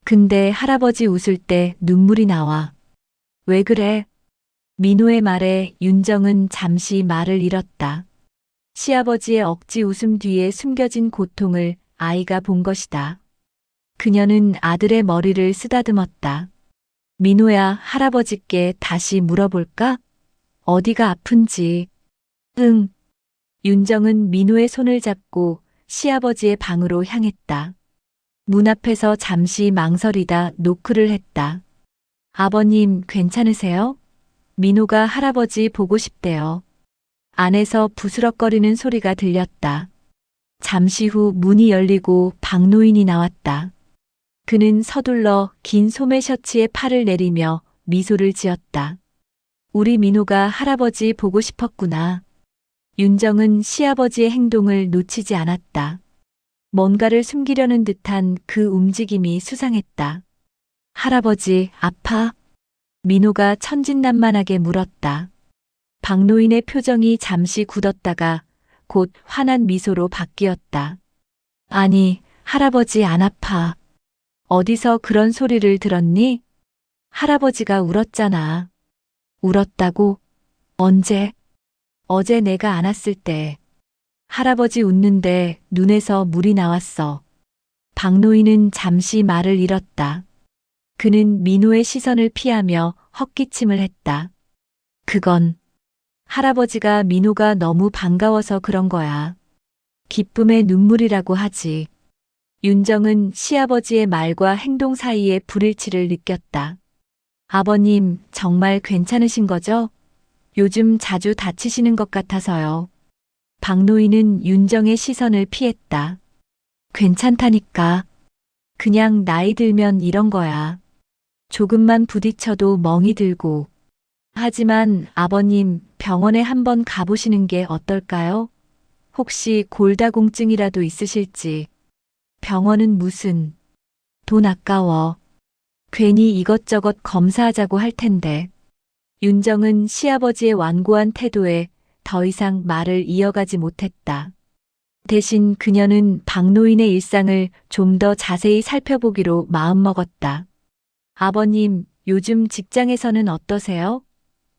근데 할아버지 웃을 때 눈물이 나와. 왜 그래? 민호의 말에 윤정은 잠시 말을 잃었다. 시아버지의 억지 웃음 뒤에 숨겨진 고통을 아이가 본 것이다. 그녀는 아들의 머리를 쓰다듬었다. 민호야, 할아버지께 다시 물어볼까? 어디가 아픈지. 응. 윤정은 민호의 손을 잡고 시아버지의 방으로 향했다. 문 앞에서 잠시 망설이다 노크를 했다. 아버님, 괜찮으세요? 민호가 할아버지 보고 싶대요. 안에서 부스럭거리는 소리가 들렸다. 잠시 후 문이 열리고 박노인이 나왔다. 그는 서둘러 긴 소매 셔츠에 팔을 내리며 미소를 지었다. 우리 민호가 할아버지 보고 싶었구나. 윤정은 시아버지의 행동을 놓치지 않았다. 뭔가를 숨기려는 듯한 그 움직임이 수상했다. 할아버지, 아파? 민호가 천진난만하게 물었다. 박노인의 표정이 잠시 굳었다가 곧 환한 미소로 바뀌었다. 아니, 할아버지 안 아파. 어디서 그런 소리를 들었니? 할아버지가 울었잖아. 울었다고? 언제? 어제 내가 안았을 때. 할아버지 웃는데 눈에서 물이 나왔어. 박노인은 잠시 말을 잃었다. 그는 민호의 시선을 피하며 헛기침을 했다. 그건 할아버지가 민호가 너무 반가워서 그런 거야. 기쁨의 눈물이라고 하지. 윤정은 시아버지의 말과 행동 사이에 불일치를 느꼈다. 아버님, 정말 괜찮으신 거죠? 요즘 자주 다치시는 것 같아서요. 박노인은 윤정의 시선을 피했다. 괜찮다니까. 그냥 나이 들면 이런 거야. 조금만 부딪혀도 멍이 들고. 하지만 아버님, 병원에 한번 가보시는 게 어떨까요? 혹시 골다공증이라도 있으실지. 병원은 무슨. 돈 아까워. 괜히 이것저것 검사하자고 할 텐데. 윤정은 시아버지의 완고한 태도에 더 이상 말을 이어가지 못했다. 대신 그녀는 박노인의 일상을 좀 더 자세히 살펴보기로 마음먹었다. 아버님, 요즘 직장에서는 어떠세요?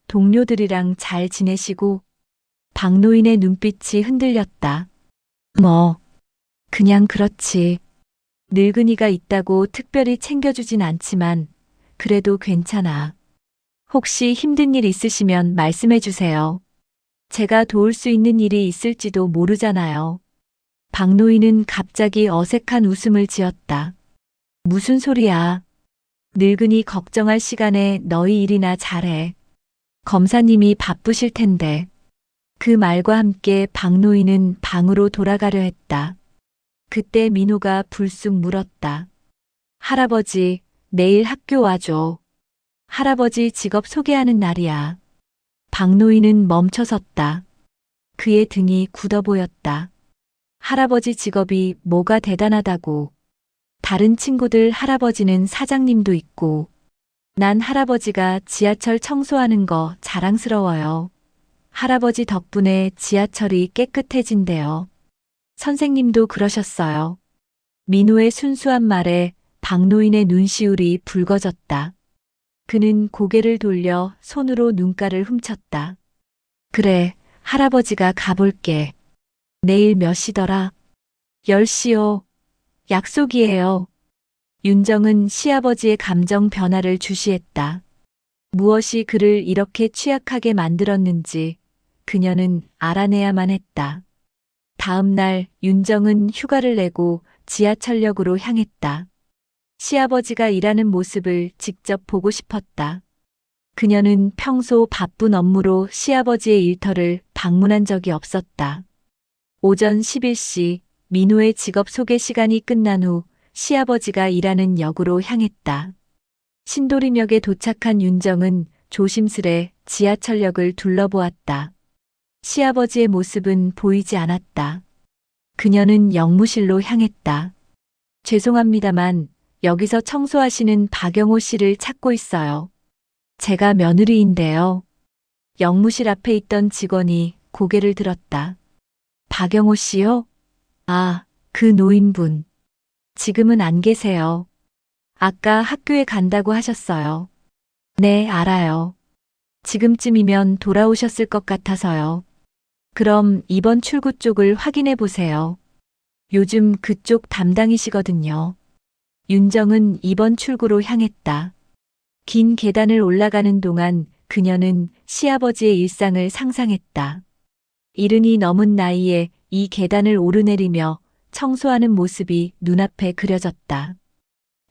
동료들이랑 잘 지내시고? 박노인의 눈빛이 흔들렸다. 그냥 그렇지. 늙은이가 있다고 특별히 챙겨주진 않지만 그래도 괜찮아. 혹시 힘든 일 있으시면 말씀해 주세요. 제가 도울 수 있는 일이 있을지도 모르잖아요. 박노인은 갑자기 어색한 웃음을 지었다. 무슨 소리야. 늙은이 걱정할 시간에 너희 일이나 잘해. 검사님이 바쁘실 텐데. 그 말과 함께 박노인은 방으로 돌아가려 했다. 그때 민호가 불쑥 물었다. 할아버지, 내일 학교 와줘. 할아버지 직업 소개하는 날이야. 박노인은 멈춰섰다. 그의 등이 굳어 보였다. 할아버지 직업이 뭐가 대단하다고. 다른 친구들 할아버지는 사장님도 있고. 난 할아버지가 지하철 청소하는 거 자랑스러워요. 할아버지 덕분에 지하철이 깨끗해진대요. 선생님도 그러셨어요. 민호의 순수한 말에 박노인의 눈시울이 붉어졌다. 그는 고개를 돌려 손으로 눈가를 훔쳤다. 그래, 할아버지가 가볼게. 내일 몇 시더라? 10시요. 약속이에요. 윤정은 시아버지의 감정 변화를 주시했다. 무엇이 그를 이렇게 취약하게 만들었는지 그녀는 알아내야만 했다. 다음 날 윤정은 휴가를 내고 지하철역으로 향했다. 시아버지가 일하는 모습을 직접 보고 싶었다. 그녀는 평소 바쁜 업무로 시아버지의 일터를 방문한 적이 없었다. 오전 11시 민호의 직업 소개 시간이 끝난 후 시아버지가 일하는 역으로 향했다. 신도림역에 도착한 윤정은 조심스레 지하철역을 둘러보았다. 시아버지의 모습은 보이지 않았다. 그녀는 역무실로 향했다. 죄송합니다만 여기서 청소하시는 박영호 씨를 찾고 있어요. 제가 며느리인데요. 역무실 앞에 있던 직원이 고개를 들었다. 박영호 씨요? 아, 그 노인분. 지금은 안 계세요. 아까 학교에 간다고 하셨어요. 네, 알아요. 지금쯤이면 돌아오셨을 것 같아서요. 그럼 이번 출구 쪽을 확인해 보세요. 요즘 그쪽 담당이시거든요. 윤정은 이번 출구로 향했다. 긴 계단을 올라가는 동안 그녀는 시아버지의 일상을 상상했다. 이른이 넘은 나이에 이 계단을 오르내리며 청소하는 모습이 눈앞에 그려졌다.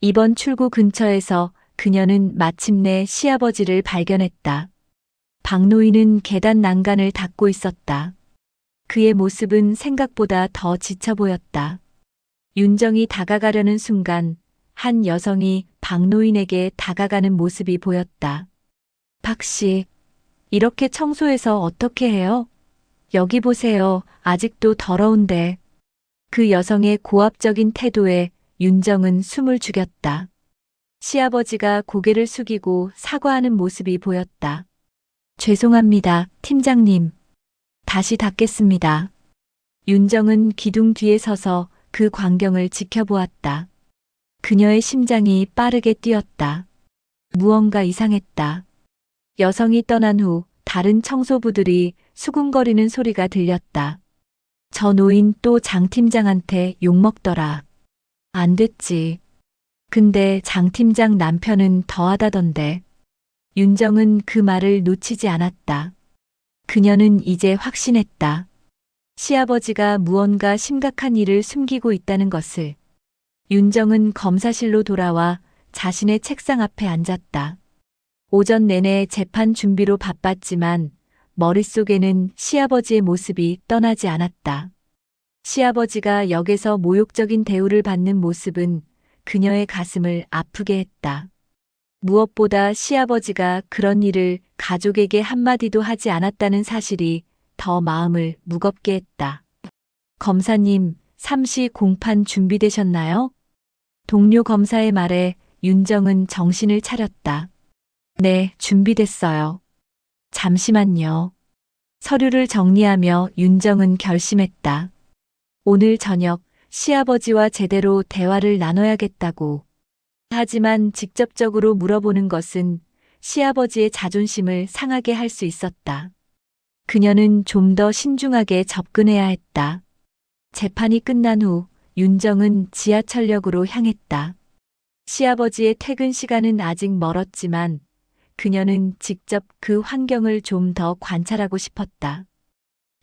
이번 출구 근처에서 그녀는 마침내 시아버지를 발견했다. 박노인은 계단 난간을 닦고 있었다. 그의 모습은 생각보다 더 지쳐 보였다. 윤정이 다가가려는 순간 한 여성이 박노인에게 다가가는 모습이 보였다. 박 씨, 이렇게 청소해서 어떻게 해요? 여기 보세요. 아직도 더러운데. 그 여성의 고압적인 태도에 윤정은 숨을 죽였다. 시아버지가 고개를 숙이고 사과하는 모습이 보였다. 죄송합니다, 팀장님. 다시 닦겠습니다. 윤정은 기둥 뒤에 서서 그 광경을 지켜보았다. 그녀의 심장이 빠르게 뛰었다. 무언가 이상했다. 여성이 떠난 후 다른 청소부들이 수군거리는 소리가 들렸다. 저 노인 또 장 팀장한테 욕먹더라. 안 됐지. 근데 장 팀장 남편은 더하다던데. 윤정은 그 말을 놓치지 않았다. 그녀는 이제 확신했다. 시아버지가 무언가 심각한 일을 숨기고 있다는 것을. 윤정은 검사실로 돌아와 자신의 책상 앞에 앉았다. 오전 내내 재판 준비로 바빴지만 머릿속에는 시아버지의 모습이 떠나지 않았다. 시아버지가 역에서 모욕적인 대우를 받는 모습은 그녀의 가슴을 아프게 했다. 무엇보다 시아버지가 그런 일을 가족에게 한마디도 하지 않았다는 사실이 더 마음을 무겁게 했다. 검사님, 3시 공판 준비되셨나요? 동료 검사의 말에 윤정은 정신을 차렸다. 네, 준비됐어요. 잠시만요. 서류를 정리하며 윤정은 결심했다. 오늘 저녁 시아버지와 제대로 대화를 나눠야겠다고. 하지만 직접적으로 물어보는 것은 시아버지의 자존심을 상하게 할 수 있었다. 그녀는 좀 더 신중하게 접근해야 했다. 재판이 끝난 후 윤정은 지하철역으로 향했다. 시아버지의 퇴근 시간은 아직 멀었지만 그녀는 직접 그 환경을 좀 더 관찰하고 싶었다.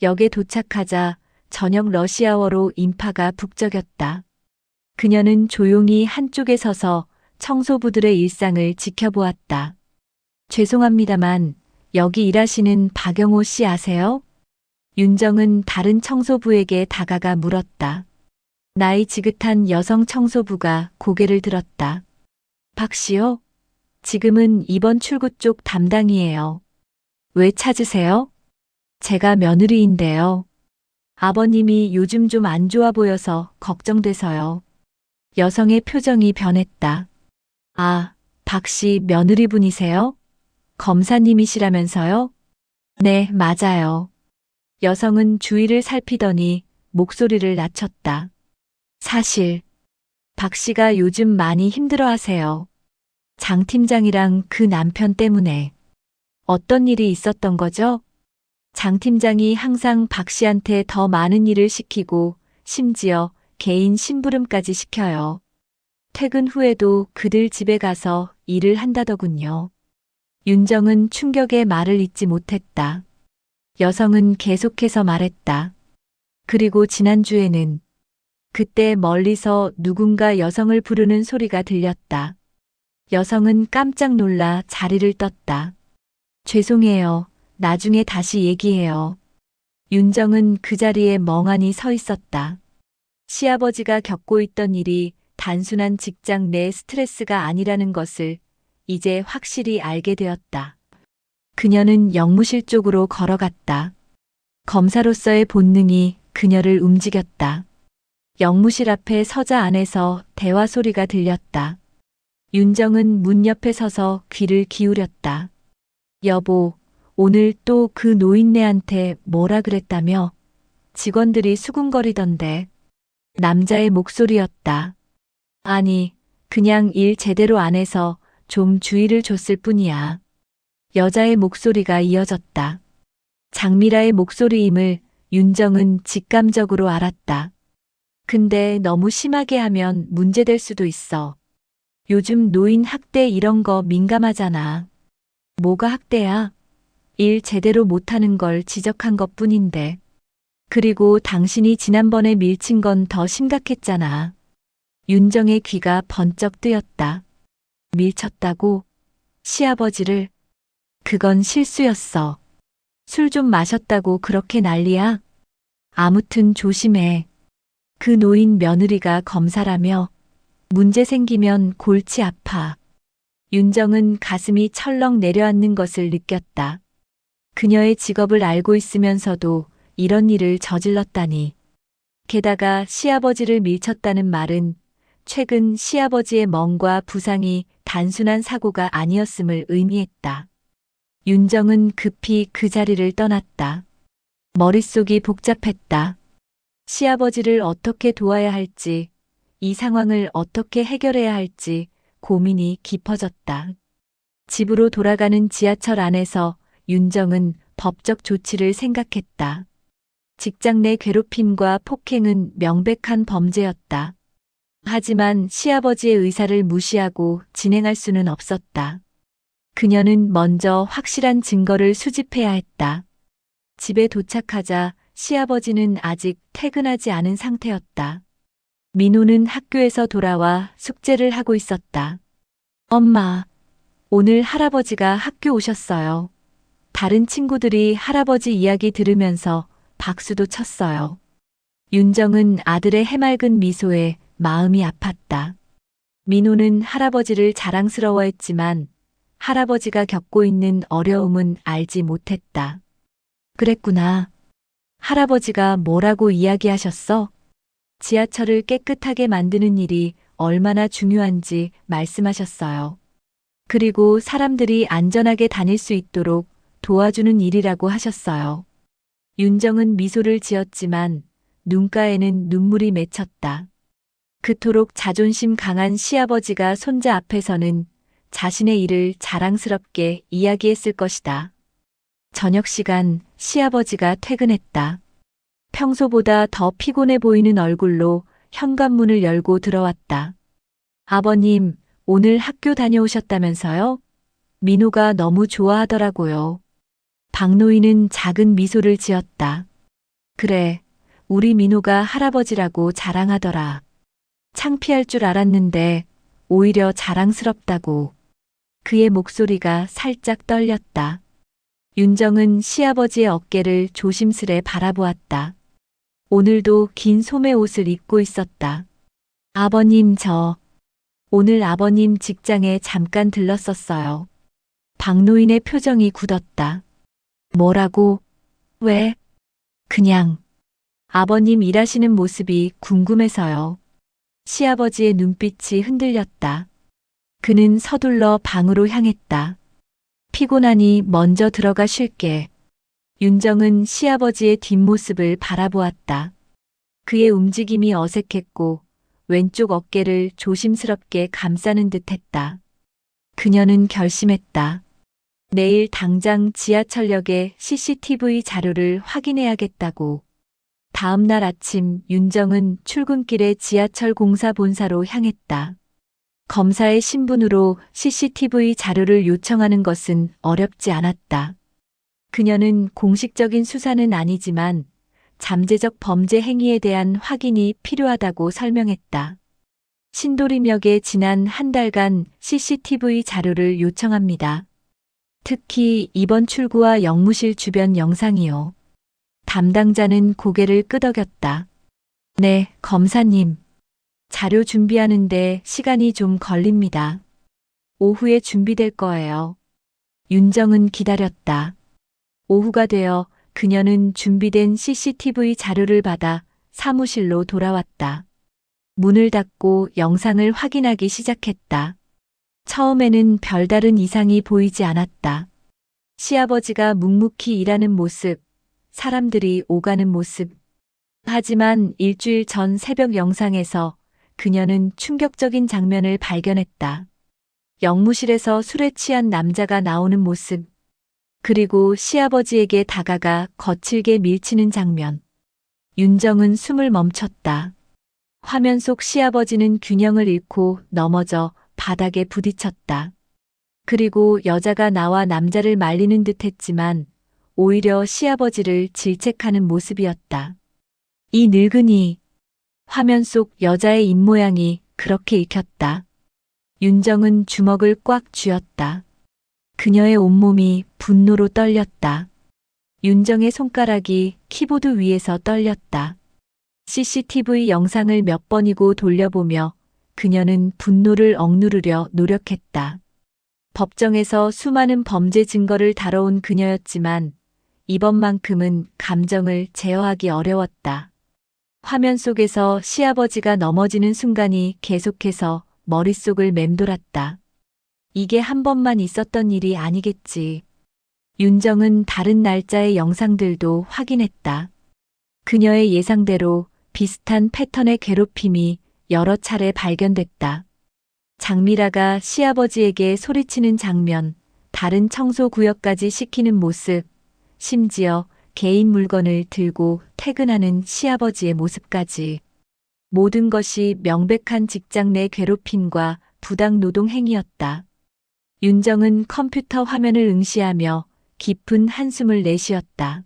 역에 도착하자 저녁 러시아워로 인파가 북적였다. 그녀는 조용히 한쪽에 서서 청소부들의 일상을 지켜보았다. 죄송합니다만 여기 일하시는 박영호 씨 아세요? 윤정은 다른 청소부에게 다가가 물었다. 나이 지긋한 여성 청소부가 고개를 들었다. 박 씨요? 지금은 이번 출구 쪽 담당이에요. 왜 찾으세요? 제가 며느리인데요. 아버님이 요즘 좀 안 좋아 보여서 걱정돼서요. 여성의 표정이 변했다. 아, 박 씨 며느리분이세요? 검사님이시라면서요? 네, 맞아요. 여성은 주위를 살피더니 목소리를 낮췄다. 사실, 박 씨가 요즘 많이 힘들어 하세요. 장 팀장이랑 그 남편 때문에. 어떤 일이 있었던 거죠? 장 팀장이 항상 박 씨한테 더 많은 일을 시키고 심지어 개인 심부름까지 시켜요. 퇴근 후에도 그들 집에 가서 일을 한다더군요. 윤정은 충격의 말을 잇지 못했다. 여성은 계속해서 말했다. 그리고 지난주에는 그때 멀리서 누군가 여성을 부르는 소리가 들렸다. 여성은 깜짝 놀라 자리를 떴다. 죄송해요. 나중에 다시 얘기해요. 윤정은 그 자리에 멍하니 서 있었다. 시아버지가 겪고 있던 일이 단순한 직장 내 스트레스가 아니라는 것을 이제 확실히 알게 되었다. 그녀는 영무실 쪽으로 걸어갔다. 검사로서의 본능이 그녀를 움직였다. 영무실 앞에 서자 안에서 대화 소리가 들렸다. 윤정은 문 옆에 서서 귀를 기울였다. 여보, 오늘 또 그 노인네한테 뭐라 그랬다며? 직원들이 수군거리던데. 남자의 목소리였다. 아니, 그냥 일 제대로 안 해서 좀 주의를 줬을 뿐이야. 여자의 목소리가 이어졌다. 장미라의 목소리임을 윤정은 직감적으로 알았다. 근데 너무 심하게 하면 문제될 수도 있어. 요즘 노인 학대 이런 거 민감하잖아. 뭐가 학대야? 일 제대로 못하는 걸 지적한 것뿐인데. 그리고 당신이 지난번에 밀친 건 더 심각했잖아. 윤정의 귀가 번쩍 뜨였다. 밀쳤다고? 시아버지를? 그건 실수였어. 술 좀 마셨다고 그렇게 난리야? 아무튼 조심해. 그 노인 며느리가 검사라며 문제 생기면 골치 아파. 윤정은 가슴이 철렁 내려앉는 것을 느꼈다. 그녀의 직업을 알고 있으면서도 이런 일을 저질렀다니. 게다가 시아버지를 밀쳤다는 말은 최근 시아버지의 멍과 부상이 단순한 사고가 아니었음을 의미했다. 윤정은 급히 그 자리를 떠났다. 머릿속이 복잡했다. 시아버지를 어떻게 도와야 할지, 이 상황을 어떻게 해결해야 할지 고민이 깊어졌다. 집으로 돌아가는 지하철 안에서 윤정은 법적 조치를 생각했다. 직장 내 괴롭힘과 폭행은 명백한 범죄였다. 하지만 시아버지의 의사를 무시하고 진행할 수는 없었다. 그녀는 먼저 확실한 증거를 수집해야 했다. 집에 도착하자 시아버지는 아직 퇴근하지 않은 상태였다. 민호는 학교에서 돌아와 숙제를 하고 있었다. 엄마, 오늘 할아버지가 학교 오셨어요. 다른 친구들이 할아버지 이야기 들으면서 박수도 쳤어요. 윤정은 아들의 해맑은 미소에 마음이 아팠다. 민호는 할아버지를 자랑스러워했지만 할아버지가 겪고 있는 어려움은 알지 못했다. 그랬구나. 할아버지가 뭐라고 이야기하셨어? 지하철을 깨끗하게 만드는 일이 얼마나 중요한지 말씀하셨어요. 그리고 사람들이 안전하게 다닐 수 있도록 도와주는 일이라고 하셨어요. 윤정은 미소를 지었지만 눈가에는 눈물이 맺혔다. 그토록 자존심 강한 시아버지가 손자 앞에서는 자신의 일을 자랑스럽게 이야기했을 것이다. 저녁 시간 시아버지가 퇴근했다. 평소보다 더 피곤해 보이는 얼굴로 현관문을 열고 들어왔다. 아버님, 오늘 학교 다녀오셨다면서요? 민호가 너무 좋아하더라고요. 박노인은 작은 미소를 지었다. 그래, 우리 민호가 할아버지라고 자랑하더라. 창피할 줄 알았는데 오히려 자랑스럽다고. 그의 목소리가 살짝 떨렸다. 윤정은 시아버지의 어깨를 조심스레 바라보았다. 오늘도 긴 소매 옷을 입고 있었다. 아버님, 오늘 아버님 직장에 잠깐 들렀었어요. 박노인의 표정이 굳었다. 뭐라고? 왜? 그냥 아버님 일하시는 모습이 궁금해서요. 시아버지의 눈빛이 흔들렸다. 그는 서둘러 방으로 향했다. 피곤하니 먼저 들어가 쉴게. 윤정은 시아버지의 뒷모습을 바라보았다. 그의 움직임이 어색했고 왼쪽 어깨를 조심스럽게 감싸는 듯했다. 그녀는 결심했다. 내일 당장 지하철역에 CCTV 자료를 확인해야겠다고. 다음 날 아침 윤정은 출근길에 지하철 공사 본사로 향했다. 검사의 신분으로 CCTV 자료를 요청하는 것은 어렵지 않았다. 그녀는 공식적인 수사는 아니지만 잠재적 범죄 행위에 대한 확인이 필요하다고 설명했다. 신도림역에 지난 한 달간 CCTV 자료를 요청합니다. 특히 이번 출구와 영무실 주변 영상이요. 담당자는 고개를 끄덕였다. 네, 검사님. 자료 준비하는데 시간이 좀 걸립니다. 오후에 준비될 거예요. 윤정은 기다렸다. 오후가 되어 그녀는 준비된 CCTV 자료를 받아 사무실로 돌아왔다. 문을 닫고 영상을 확인하기 시작했다. 처음에는 별다른 이상이 보이지 않았다. 시아버지가 묵묵히 일하는 모습, 사람들이 오가는 모습. 하지만 일주일 전 새벽 영상에서 그녀는 충격적인 장면을 발견했다. 영무실에서 술에 취한 남자가 나오는 모습. 그리고 시아버지에게 다가가 거칠게 밀치는 장면. 윤정은 숨을 멈췄다. 화면 속 시아버지는 균형을 잃고 넘어져 바닥에 부딪혔다. 그리고 여자가 나와 남자를 말리는 듯 했지만 오히려 시아버지를 질책하는 모습이었다. 이 늙은이. 화면 속 여자의 입모양이 그렇게 읽혔다. 윤정은 주먹을 꽉 쥐었다. 그녀의 온몸이 분노로 떨렸다. 윤정의 손가락이 키보드 위에서 떨렸다. CCTV 영상을 몇 번이고 돌려보며 그녀는 분노를 억누르려 노력했다. 법정에서 수많은 범죄 증거를 다뤄온 그녀였지만 이번만큼은 감정을 제어하기 어려웠다. 화면 속에서 시아버지가 넘어지는 순간이 계속해서 머릿속을 맴돌았다. 이게 한 번만 있었던 일이 아니겠지. 윤정은 다른 날짜의 영상들도 확인했다. 그녀의 예상대로 비슷한 패턴의 괴롭힘이 여러 차례 발견됐다. 장미라가 시아버지에게 소리치는 장면, 다른 청소 구역까지 시키는 모습, 심지어 개인 물건을 들고 퇴근하는 시아버지의 모습까지. 모든 것이 명백한 직장 내 괴롭힘과 부당 노동 행위였다. 윤정은 컴퓨터 화면을 응시하며 깊은 한숨을 내쉬었다.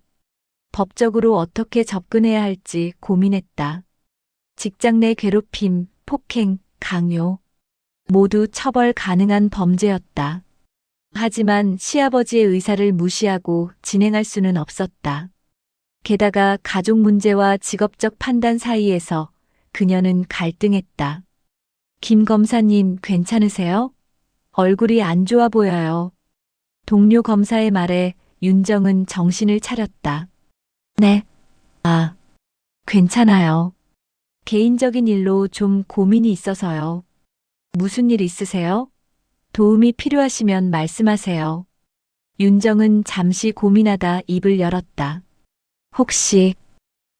법적으로 어떻게 접근해야 할지 고민했다. 직장 내 괴롭힘, 폭행, 강요. 모두 처벌 가능한 범죄였다. 하지만 시아버지의 의사를 무시하고 진행할 수는 없었다. 게다가 가족 문제와 직업적 판단 사이에서 그녀는 갈등했다. 김 검사님 괜찮으세요? 얼굴이 안 좋아 보여요. 동료 검사의 말에 윤정은 정신을 차렸다. 네. 괜찮아요. 개인적인 일로 좀 고민이 있어서요. 무슨 일 있으세요? 도움이 필요하시면 말씀하세요. 윤정은 잠시 고민하다 입을 열었다. 혹시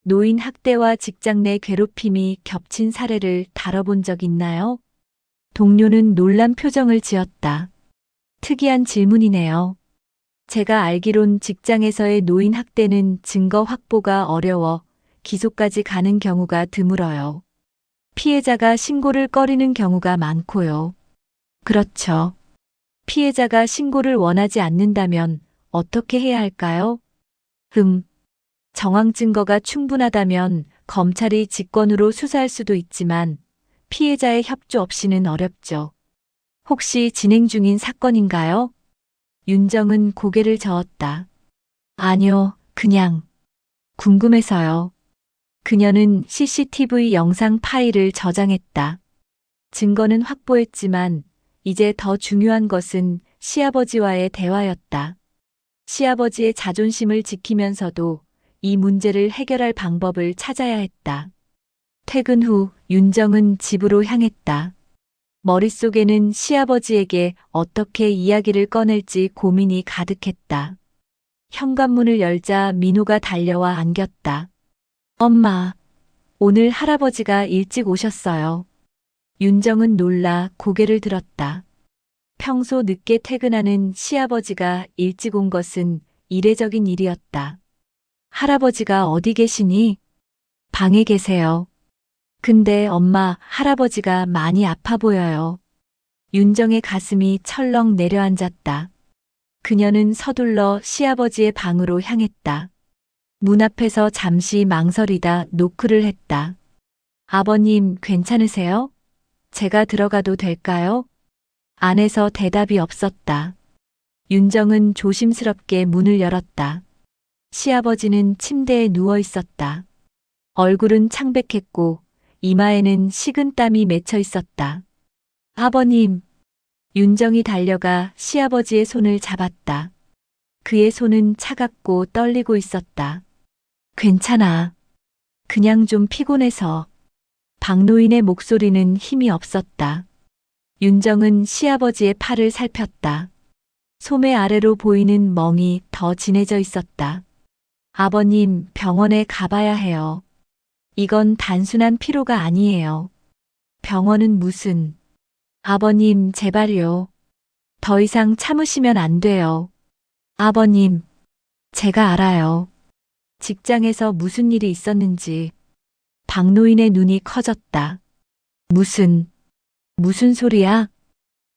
노인 학대와 직장 내 괴롭힘이 겹친 사례를 다뤄본 적 있나요? 동료는 놀란 표정을 지었다. 특이한 질문이네요. 제가 알기론 직장에서의 노인 학대는 증거 확보가 어려워 기소까지 가는 경우가 드물어요. 피해자가 신고를 꺼리는 경우가 많고요. 그렇죠. 피해자가 신고를 원하지 않는다면 어떻게 해야 할까요? 정황 증거가 충분하다면 검찰이 직권으로 수사할 수도 있지만 피해자의 협조 없이는 어렵죠. 혹시 진행 중인 사건인가요? 윤정은 고개를 저었다. 아니요, 그냥 궁금해서요. 그녀는 CCTV 영상 파일을 저장했다. 증거는 확보했지만 이제 더 중요한 것은 시아버지와의 대화였다. 시아버지의 자존심을 지키면서도 이 문제를 해결할 방법을 찾아야 했다. 퇴근 후 윤정은 집으로 향했다. 머릿속에는 시아버지에게 어떻게 이야기를 꺼낼지 고민이 가득했다. 현관문을 열자 민호가 달려와 안겼다. 엄마, 오늘 할아버지가 일찍 오셨어요. 윤정은 놀라 고개를 들었다. 평소 늦게 퇴근하는 시아버지가 일찍 온 것은 이례적인 일이었다. 할아버지가 어디 계시니? 방에 계세요. 근데 엄마, 할아버지가 많이 아파 보여요. 윤정의 가슴이 철렁 내려앉았다. 그녀는 서둘러 시아버지의 방으로 향했다. 문 앞에서 잠시 망설이다 노크를 했다. 아버님, 괜찮으세요? 제가 들어가도 될까요? 안에서 대답이 없었다. 윤정은 조심스럽게 문을 열었다. 시아버지는 침대에 누워 있었다. 얼굴은 창백했고 이마에는 식은땀이 맺혀 있었다. 아버님. 윤정이 달려가 시아버지의 손을 잡았다. 그의 손은 차갑고 떨리고 있었다. 괜찮아. 그냥 좀 피곤해서. 박노인의 목소리는 힘이 없었다. 윤정은 시아버지의 팔을 살폈다. 소매 아래로 보이는 멍이 더 진해져 있었다. 아버님, 병원에 가봐야 해요. 이건 단순한 피로가 아니에요. 병원은 무슨... 아버님, 제발요. 더 이상 참으시면 안 돼요. 아버님, 제가 알아요. 직장에서 무슨 일이 있었는지. 박노인의 눈이 커졌다. 무슨 소리야?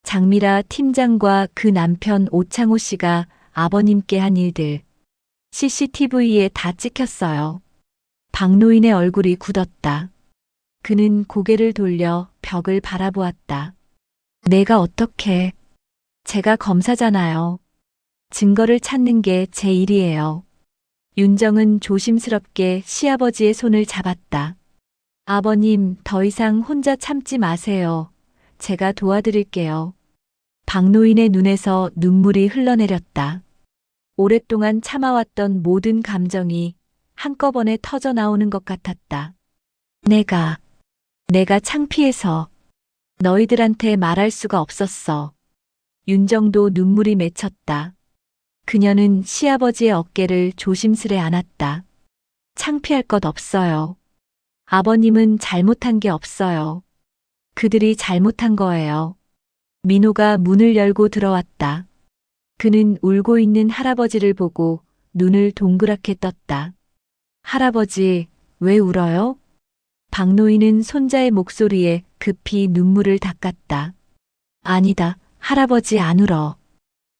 장미라 팀장과 그 남편 오창호 씨가 아버님께 한 일들. CCTV에 다 찍혔어요. 박노인의 얼굴이 굳었다. 그는 고개를 돌려 벽을 바라보았다. 내가 어떻게... 제가 검사잖아요. 증거를 찾는 게 제 일이에요. 윤정은 조심스럽게 시아버지의 손을 잡았다. 아버님, 더 이상 혼자 참지 마세요. 제가 도와드릴게요. 박노인의 눈에서 눈물이 흘러내렸다. 오랫동안 참아왔던 모든 감정이 한꺼번에 터져 나오는 것 같았다. 내가 창피해서 너희들한테 말할 수가 없었어. 윤정도 눈물이 맺혔다. 그녀는 시아버지의 어깨를 조심스레 안았다. 창피할 것 없어요. 아버님은 잘못한 게 없어요. 그들이 잘못한 거예요. 민호가 문을 열고 들어왔다. 그는 울고 있는 할아버지를 보고 눈을 동그랗게 떴다. 할아버지, 왜 울어요? 박노인은 손자의 목소리에 급히 눈물을 닦았다. 아니다, 할아버지 안 울어.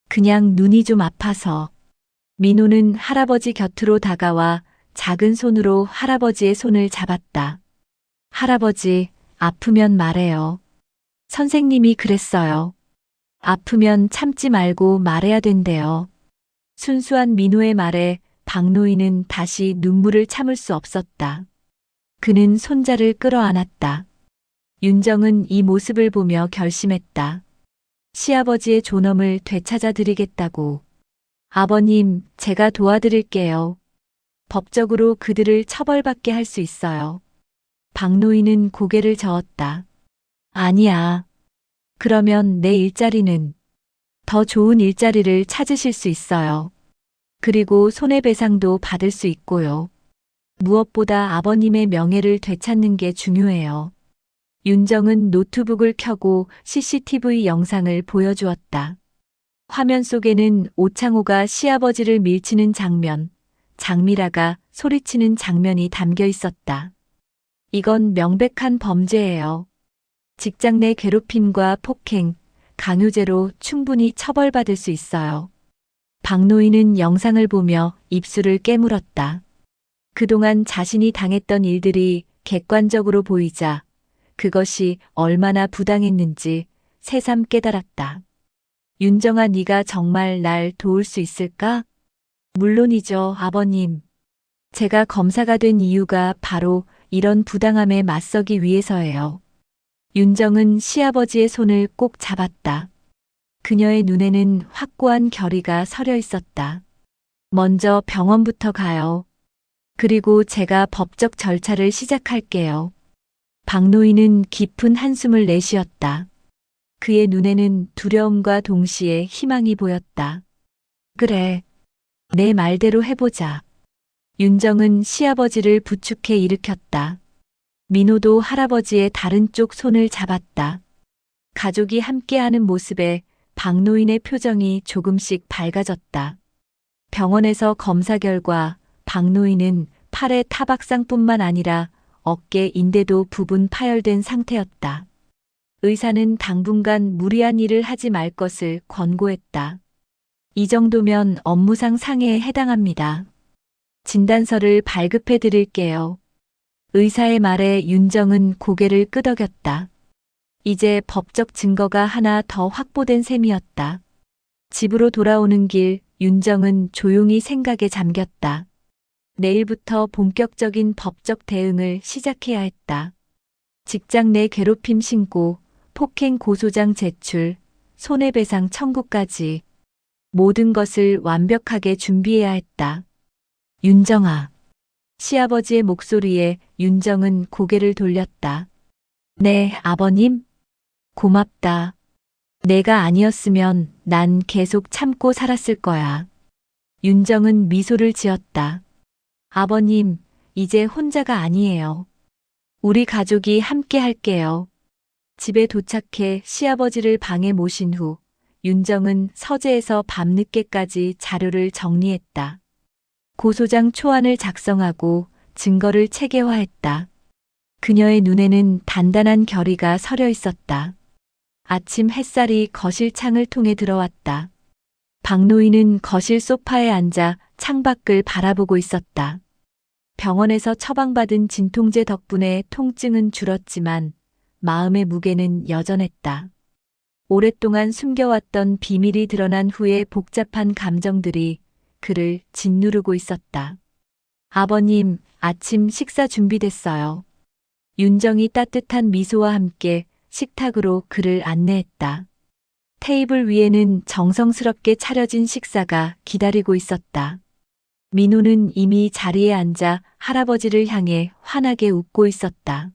그냥 눈이 좀 아파서. 민호는 할아버지 곁으로 다가와 작은 손으로 할아버지의 손을 잡았다. 할아버지, 아프면 말해요. 선생님이 그랬어요. 아프면 참지 말고 말해야 된대요. 순수한 민호의 말에 박노인은 다시 눈물을 참을 수 없었다. 그는 손자를 끌어안았다. 윤정은 이 모습을 보며 결심했다. 시아버지의 존엄을 되찾아 드리겠다고. 아버님, 제가 도와드릴게요. 법적으로 그들을 처벌받게 할 수 있어요. 박노인은 고개를 저었다. 아니야. 그러면 내 일자리는 더 좋은 일자리를 찾으실 수 있어요. 그리고 손해배상도 받을 수 있고요. 무엇보다 아버님의 명예를 되찾는 게 중요해요. 윤정은 노트북을 켜고 CCTV 영상을 보여주었다. 화면 속에는 오창호가 시아버지를 밀치는 장면, 장미라가 소리치는 장면이 담겨 있었다. 이건 명백한 범죄예요. 직장 내 괴롭힘과 폭행, 강요죄로 충분히 처벌받을 수 있어요. 박노인은 영상을 보며 입술을 깨물었다. 그동안 자신이 당했던 일들이 객관적으로 보이자 그것이 얼마나 부당했는지 새삼 깨달았다. 윤정아, 네가 정말 날 도울 수 있을까? 물론이죠, 아버님. 제가 검사가 된 이유가 바로 이런 부당함에 맞서기 위해서예요. 윤정은 시아버지의 손을 꼭 잡았다. 그녀의 눈에는 확고한 결의가 서려 있었다. 먼저 병원부터 가요. 그리고 제가 법적 절차를 시작할게요. 박노인은 깊은 한숨을 내쉬었다. 그의 눈에는 두려움과 동시에 희망이 보였다. 그래. 내 말대로 해보자. 윤정은 시아버지를 부축해 일으켰다. 민호도 할아버지의 다른 쪽 손을 잡았다. 가족이 함께하는 모습에 박노인의 표정이 조금씩 밝아졌다. 병원에서 검사 결과 박노인은 팔의 타박상뿐만 아니라 어깨 인대도 부분 파열된 상태였다. 의사는 당분간 무리한 일을 하지 말 것을 권고했다. 이 정도면 업무상 상해에 해당합니다. 진단서를 발급해 드릴게요. 의사의 말에 윤정은 고개를 끄덕였다. 이제 법적 증거가 하나 더 확보된 셈이었다. 집으로 돌아오는 길 윤정은 조용히 생각에 잠겼다. 내일부터 본격적인 법적 대응을 시작해야 했다. 직장 내 괴롭힘 신고, 폭행 고소장 제출, 손해배상 청구까지 모든 것을 완벽하게 준비해야 했다. 윤정아. 시아버지의 목소리에 윤정은 고개를 돌렸다. 네, 아버님. 고맙다. 내가 아니었으면 난 계속 참고 살았을 거야. 윤정은 미소를 지었다. 아버님, 이제 혼자가 아니에요. 우리 가족이 함께 할게요. 집에 도착해 시아버지를 방에 모신 후 윤정은 서재에서 밤늦게까지 자료를 정리했다. 고소장 초안을 작성하고 증거를 체계화했다. 그녀의 눈에는 단단한 결의가 서려 있었다. 아침 햇살이 거실 창을 통해 들어왔다. 박노인은 거실 소파에 앉아 창밖을 바라보고 있었다. 병원에서 처방받은 진통제 덕분에 통증은 줄었지만 마음의 무게는 여전했다. 오랫동안 숨겨왔던 비밀이 드러난 후에 복잡한 감정들이 그를 짓누르고 있었다. 아버님, 아침 식사 준비됐어요. 윤정이 따뜻한 미소와 함께 식탁으로 그를 안내했다. 테이블 위에는 정성스럽게 차려진 식사가 기다리고 있었다. 민호는 이미 자리에 앉아 할아버지를 향해 환하게 웃고 있었다.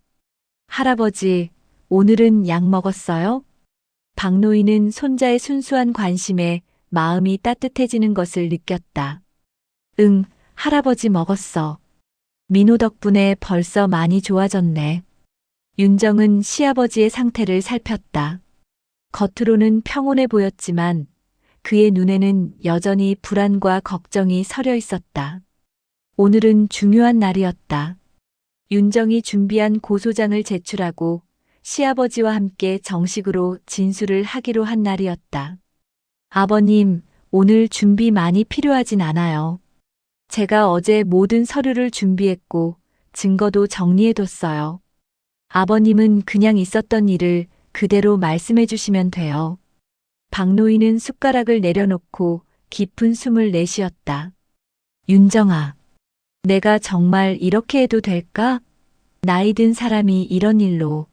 할아버지, 오늘은 약 먹었어요? 박노인은 손자의 순수한 관심에 마음이 따뜻해지는 것을 느꼈다. 응, 할아버지 먹었어. 민호 덕분에 벌써 많이 좋아졌네. 윤정은 시아버지의 상태를 살폈다. 겉으로는 평온해 보였지만 그의 눈에는 여전히 불안과 걱정이 서려 있었다. 오늘은 중요한 날이었다. 윤정이 준비한 고소장을 제출하고 시아버지와 함께 정식으로 진술을 하기로 한 날이었다. 아버님, 오늘 준비 많이 필요하진 않아요. 제가 어제 모든 서류를 준비했고 증거도 정리해뒀어요. 아버님은 그냥 있었던 일을 그대로 말씀해 주시면 돼요. 박노인은 숟가락을 내려놓고 깊은 숨을 내쉬었다. 윤정아, 내가 정말 이렇게 해도 될까? 나이 든 사람이 이런 일로.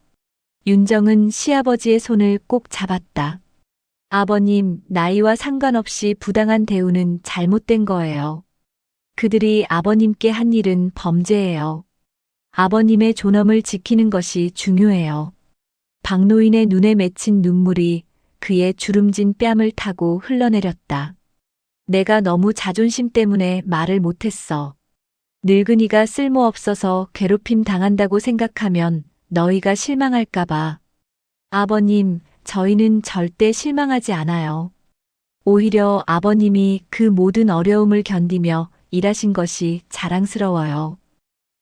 윤정은 시아버지의 손을 꼭 잡았다. 아버님, 나이와 상관없이 부당한 대우는 잘못된 거예요. 그들이 아버님께 한 일은 범죄예요. 아버님의 존엄을 지키는 것이 중요해요. 박노인의 눈에 맺힌 눈물이 그의 주름진 뺨을 타고 흘러내렸다. 내가 너무 자존심 때문에 말을 못했어. 늙은이가 쓸모없어서 괴롭힘 당한다고 생각하면 너희가 실망할까봐. 아버님, 저희는 절대 실망하지 않아요. 오히려 아버님이 그 모든 어려움을 견디며 일하신 것이 자랑스러워요.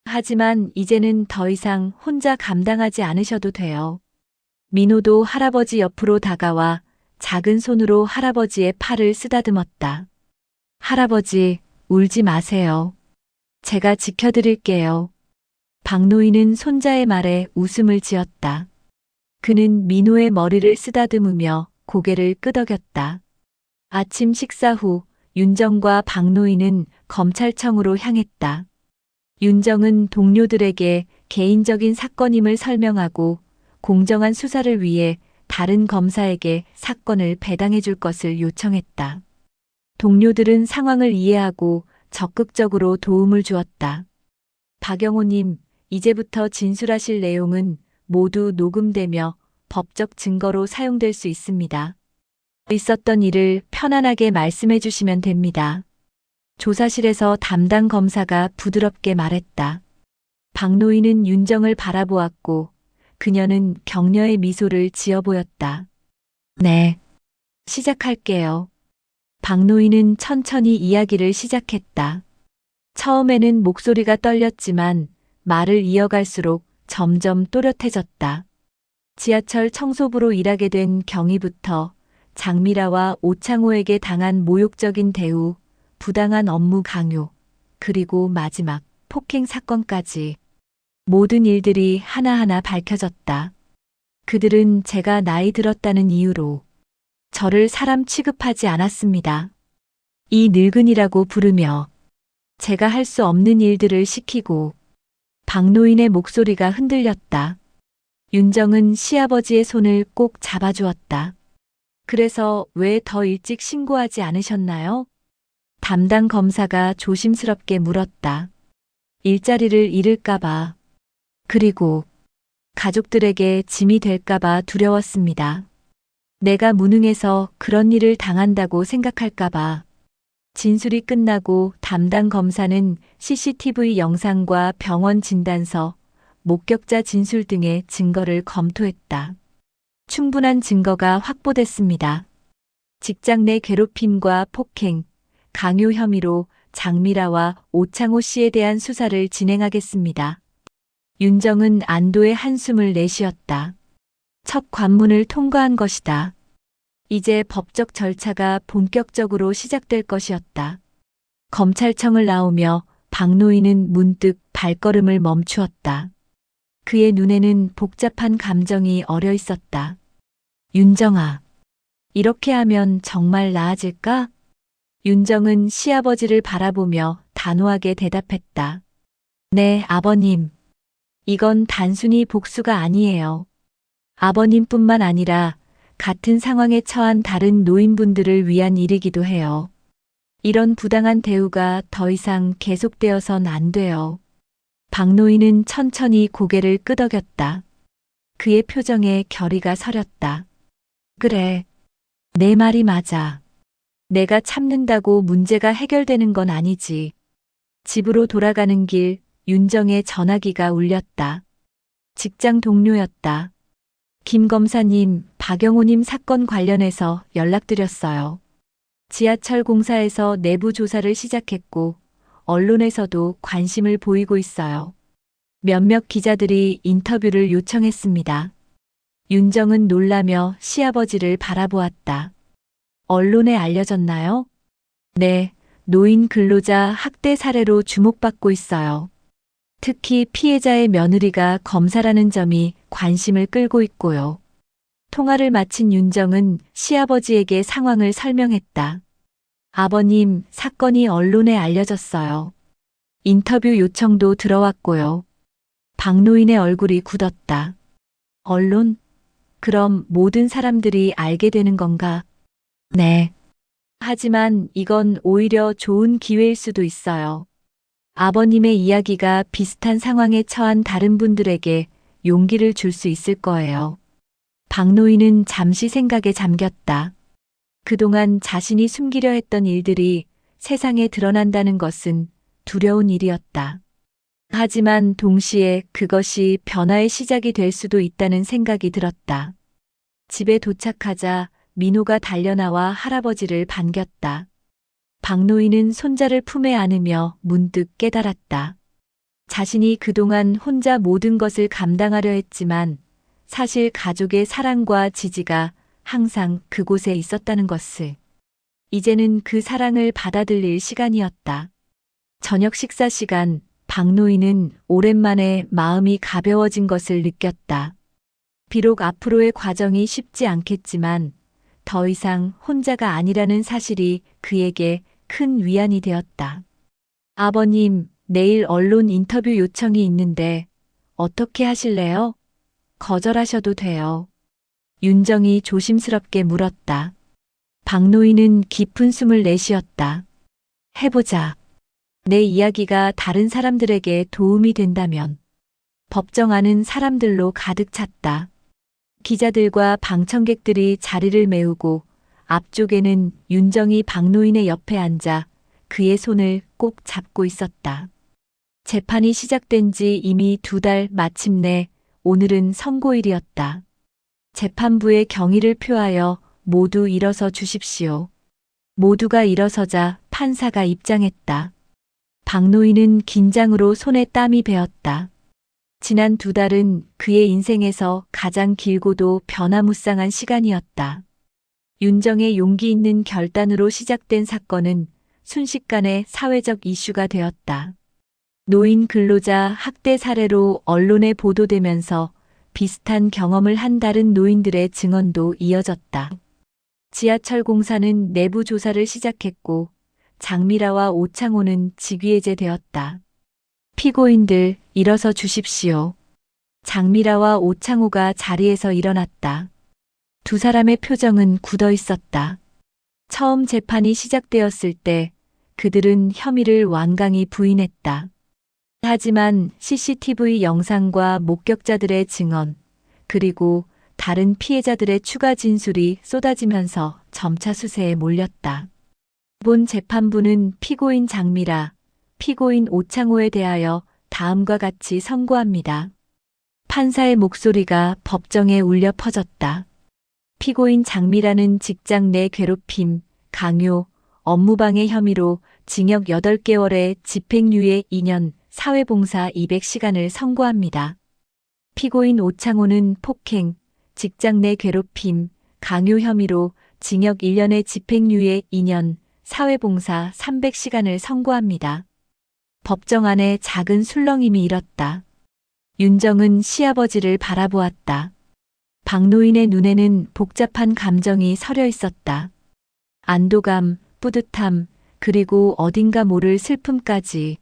하지만 이제는 더 이상 혼자 감당하지 않으셔도 돼요. 민호도 할아버지 옆으로 다가와 작은 손으로 할아버지의 팔을 쓰다듬었다. 할아버지, 울지 마세요. 제가 지켜드릴게요. 박노인은 손자의 말에 웃음을 지었다. 그는 민호의 머리를 쓰다듬으며 고개를 끄덕였다. 아침 식사 후 윤정과 박노인은 검찰청으로 향했다. 윤정은 동료들에게 개인적인 사건임을 설명하고 공정한 수사를 위해 다른 검사에게 사건을 배당해 줄 것을 요청했다. 동료들은 상황을 이해하고 적극적으로 도움을 주었다. 박영호님, 이제부터 진술하실 내용은 모두 녹음되며 법적 증거로 사용될 수 있습니다. 있었던 일을 편안하게 말씀해 주시면 됩니다. 조사실에서 담당 검사가 부드럽게 말했다. 박노인은 윤정을 바라보았고 그녀는 격려의 미소를 지어 보였다. 네, 시작할게요. 박노인은 천천히 이야기를 시작했다. 처음에는 목소리가 떨렸지만 말을 이어갈수록 점점 또렷해졌다. 지하철 청소부로 일하게 된 경위부터 장미라와 오창호에게 당한 모욕적인 대우, 부당한 업무 강요, 그리고 마지막 폭행 사건까지 모든 일들이 하나하나 밝혀졌다. 그들은 제가 나이 들었다는 이유로 저를 사람 취급하지 않았습니다. 이 늙은이라고 부르며 제가 할 수 없는 일들을 시키고. 박노인의 목소리가 흔들렸다. 윤정은 시아버지의 손을 꼭 잡아주었다. 그래서 왜 더 일찍 신고하지 않으셨나요? 담당 검사가 조심스럽게 물었다. 일자리를 잃을까봐. 그리고 가족들에게 짐이 될까봐 두려웠습니다. 내가 무능해서 그런 일을 당한다고 생각할까봐. 진술이 끝나고 담당 검사는 CCTV 영상과 병원 진단서, 목격자 진술 등의 증거를 검토했다. 충분한 증거가 확보됐습니다. 직장 내 괴롭힘과 폭행, 강요 혐의로 장미라와 오창호 씨에 대한 수사를 진행하겠습니다. 윤정은 안도의 한숨을 내쉬었다. 첫 관문을 통과한 것이다. 이제 법적 절차가 본격적으로 시작될 것이었다. 검찰청을 나오며 박노인은 문득 발걸음을 멈추었다. 그의 눈에는 복잡한 감정이 어려 있었다. 윤정아, 이렇게 하면 정말 나아질까? 윤정은 시아버지를 바라보며 단호하게 대답했다. 네, 아버님. 이건 단순히 복수가 아니에요. 아버님뿐만 아니라 같은 상황에 처한 다른 노인분들을 위한 일이기도 해요. 이런 부당한 대우가 더 이상 계속되어선 안 돼요. 박노인은 천천히 고개를 끄덕였다. 그의 표정에 결의가 서렸다. 그래, 내 말이 맞아. 내가 참는다고 문제가 해결되는 건 아니지. 집으로 돌아가는 길, 윤정의 전화기가 울렸다. 직장 동료였다. 김 검사님, 박영호님 사건 관련해서 연락드렸어요. 지하철 공사에서 내부 조사를 시작했고 언론에서도 관심을 보이고 있어요. 몇몇 기자들이 인터뷰를 요청했습니다. 윤정은 놀라며 시아버지를 바라보았다. 언론에 알려졌나요? 네, 노인 근로자 학대 사례로 주목받고 있어요. 특히 피해자의 며느리가 검사라는 점이 관심을 끌고 있고요. 통화를 마친 윤정은 시아버지에게 상황을 설명했다. 아버님, 사건이 언론에 알려졌어요. 인터뷰 요청도 들어왔고요. 박노인의 얼굴이 굳었다. 언론? 그럼 모든 사람들이 알게 되는 건가? 네. 하지만 이건 오히려 좋은 기회일 수도 있어요. 아버님의 이야기가 비슷한 상황에 처한 다른 분들에게 용기를 줄 수 있을 거예요. 박노인은 잠시 생각에 잠겼다. 그동안 자신이 숨기려 했던 일들이 세상에 드러난다는 것은 두려운 일이었다. 하지만 동시에 그것이 변화의 시작이 될 수도 있다는 생각이 들었다. 집에 도착하자 민호가 달려나와 할아버지를 반겼다. 박노인은 손자를 품에 안으며 문득 깨달았다. 자신이 그동안 혼자 모든 것을 감당하려 했지만 사실 가족의 사랑과 지지가 항상 그곳에 있었다는 것을. 이제는 그 사랑을 받아들일 시간이었다. 저녁 식사 시간, 박노인은 오랜만에 마음이 가벼워진 것을 느꼈다. 비록 앞으로의 과정이 쉽지 않겠지만 더 이상 혼자가 아니라는 사실이 그에게 큰 위안이 되었다. 아버님, 내일 언론 인터뷰 요청이 있는데 어떻게 하실래요? 거절하셔도 돼요. 윤정이 조심스럽게 물었다. 박노인은 깊은 숨을 내쉬었다. 해보자. 내 이야기가 다른 사람들에게 도움이 된다면. 법정 안은 사람들로 가득 찼다. 기자들과 방청객들이 자리를 메우고 앞쪽에는 윤정이 박노인의 옆에 앉아 그의 손을 꼭 잡고 있었다. 재판이 시작된 지 이미 2달, 마침내 오늘은 선고일이었다. 재판부의 경위를 표하여 모두 일어서 주십시오. 모두가 일어서자 판사가 입장했다. 박노인은 긴장으로 손에 땀이 배었다. 지난 2달은 그의 인생에서 가장 길고도 변화무쌍한 시간이었다. 윤정의 용기 있는 결단으로 시작된 사건은 순식간에 사회적 이슈가 되었다. 노인 근로자 학대 사례로 언론에 보도되면서 비슷한 경험을 한 다른 노인들의 증언도 이어졌다. 지하철 공사는 내부 조사를 시작했고 장미라와 오창호는 직위해제되었다. 피고인들 일어서 주십시오. 장미라와 오창호가 자리에서 일어났다. 2사람의 표정은 굳어 있었다. 처음 재판이 시작되었을 때 그들은 혐의를 완강히 부인했다. 하지만 CCTV 영상과 목격자들의 증언, 그리고 다른 피해자들의 추가 진술이 쏟아지면서 점차 수세에 몰렸다. 본 재판부는 피고인 장미라, 피고인 오창호에 대하여 다음과 같이 선고합니다. 판사의 목소리가 법정에 울려 퍼졌다. 피고인 장미라는 직장 내 괴롭힘, 강요, 업무방해 혐의로 징역 8개월에 집행유예 2년, 사회봉사 200시간을 선고합니다. 피고인 오창호는 폭행, 직장 내 괴롭힘, 강요 혐의로 징역 1년에 집행유예 2년, 사회봉사 300시간을 선고합니다. 법정 안에 작은 술렁임이 일었다. 윤정은 시아버지를 바라보았다. 박노인의 눈에는 복잡한 감정이 서려 있었다. 안도감, 뿌듯함, 그리고 어딘가 모를 슬픔까지.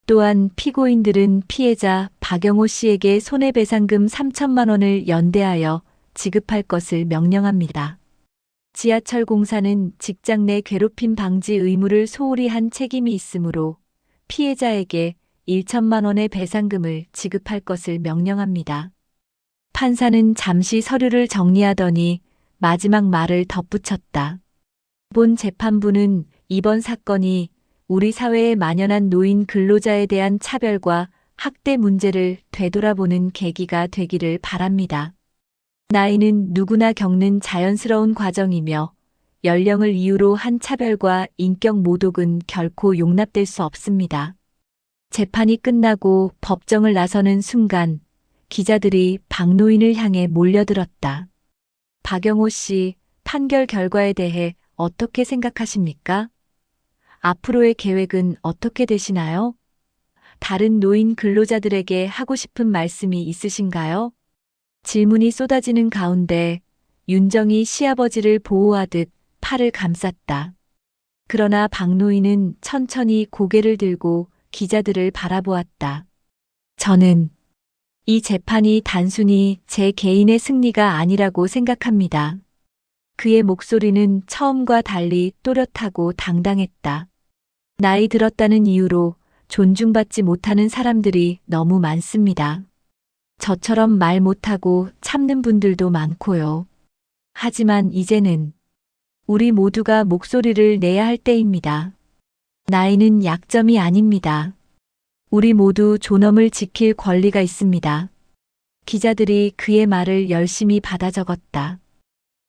또한 피고인들은 피해자 박영호 씨에게 손해배상금 3천만 원을 연대하여 지급할 것을 명령합니다. 지하철 공사는 직장 내 괴롭힘 방지 의무를 소홀히 한 책임이 있으므로 피해자에게 1천만 원의 배상금을 지급할 것을 명령합니다. 판사는 잠시 서류를 정리하더니 마지막 말을 덧붙였다. 본 재판부는 이번 사건이 우리 사회에 만연한 노인 근로자에 대한 차별과 학대 문제를 되돌아보는 계기가 되기를 바랍니다. 나이는 누구나 겪는 자연스러운 과정이며 연령을 이유로 한 차별과 인격 모독은 결코 용납될 수 없습니다. 재판이 끝나고 법정을 나서는 순간 기자들이 박노인을 향해 몰려들었다. 박영호 씨, 판결 결과에 대해 어떻게 생각하십니까? 앞으로의 계획은 어떻게 되시나요? 다른 노인 근로자들에게 하고 싶은 말씀이 있으신가요? 질문이 쏟아지는 가운데 윤정이 시아버지를 보호하듯 팔을 감쌌다. 그러나 박노인은 천천히 고개를 들고 기자들을 바라보았다. 저는 이 재판이 단순히 제 개인의 승리가 아니라고 생각합니다. 그의 목소리는 처음과 달리 또렷하고 당당했다. 나이 들었다는 이유로 존중받지 못하는 사람들이 너무 많습니다. 저처럼 말 못하고 참는 분들도 많고요. 하지만 이제는 우리 모두가 목소리를 내야 할 때입니다. 나이는 약점이 아닙니다. 우리 모두 존엄을 지킬 권리가 있습니다. 기자들이 그의 말을 열심히 받아 적었다.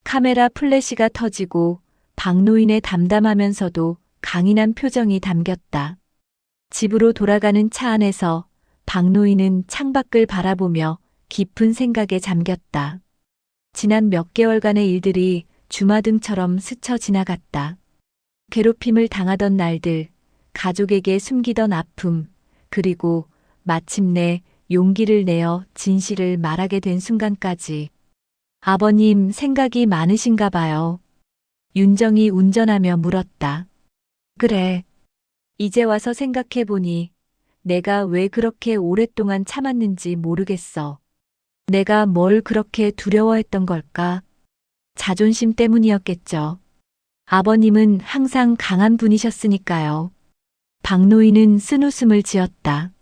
카메라 플래시가 터지고 박노인의 담담하면서도 강인한 표정이 담겼다. 집으로 돌아가는 차 안에서 박노인은 창밖을 바라보며 깊은 생각에 잠겼다. 지난 몇 개월간의 일들이 주마등처럼 스쳐 지나갔다. 괴롭힘을 당하던 날들, 가족에게 숨기던 아픔, 그리고 마침내 용기를 내어 진실을 말하게 된 순간까지. 아버님 생각이 많으신가 봐요. 윤정이 운전하며 물었다. 그래. 이제 와서 생각해보니 내가 왜 그렇게 오랫동안 참았는지 모르겠어. 내가 뭘 그렇게 두려워했던 걸까? 자존심 때문이었겠죠. 아버님은 항상 강한 분이셨으니까요. 박노인은 쓴웃음을 지었다.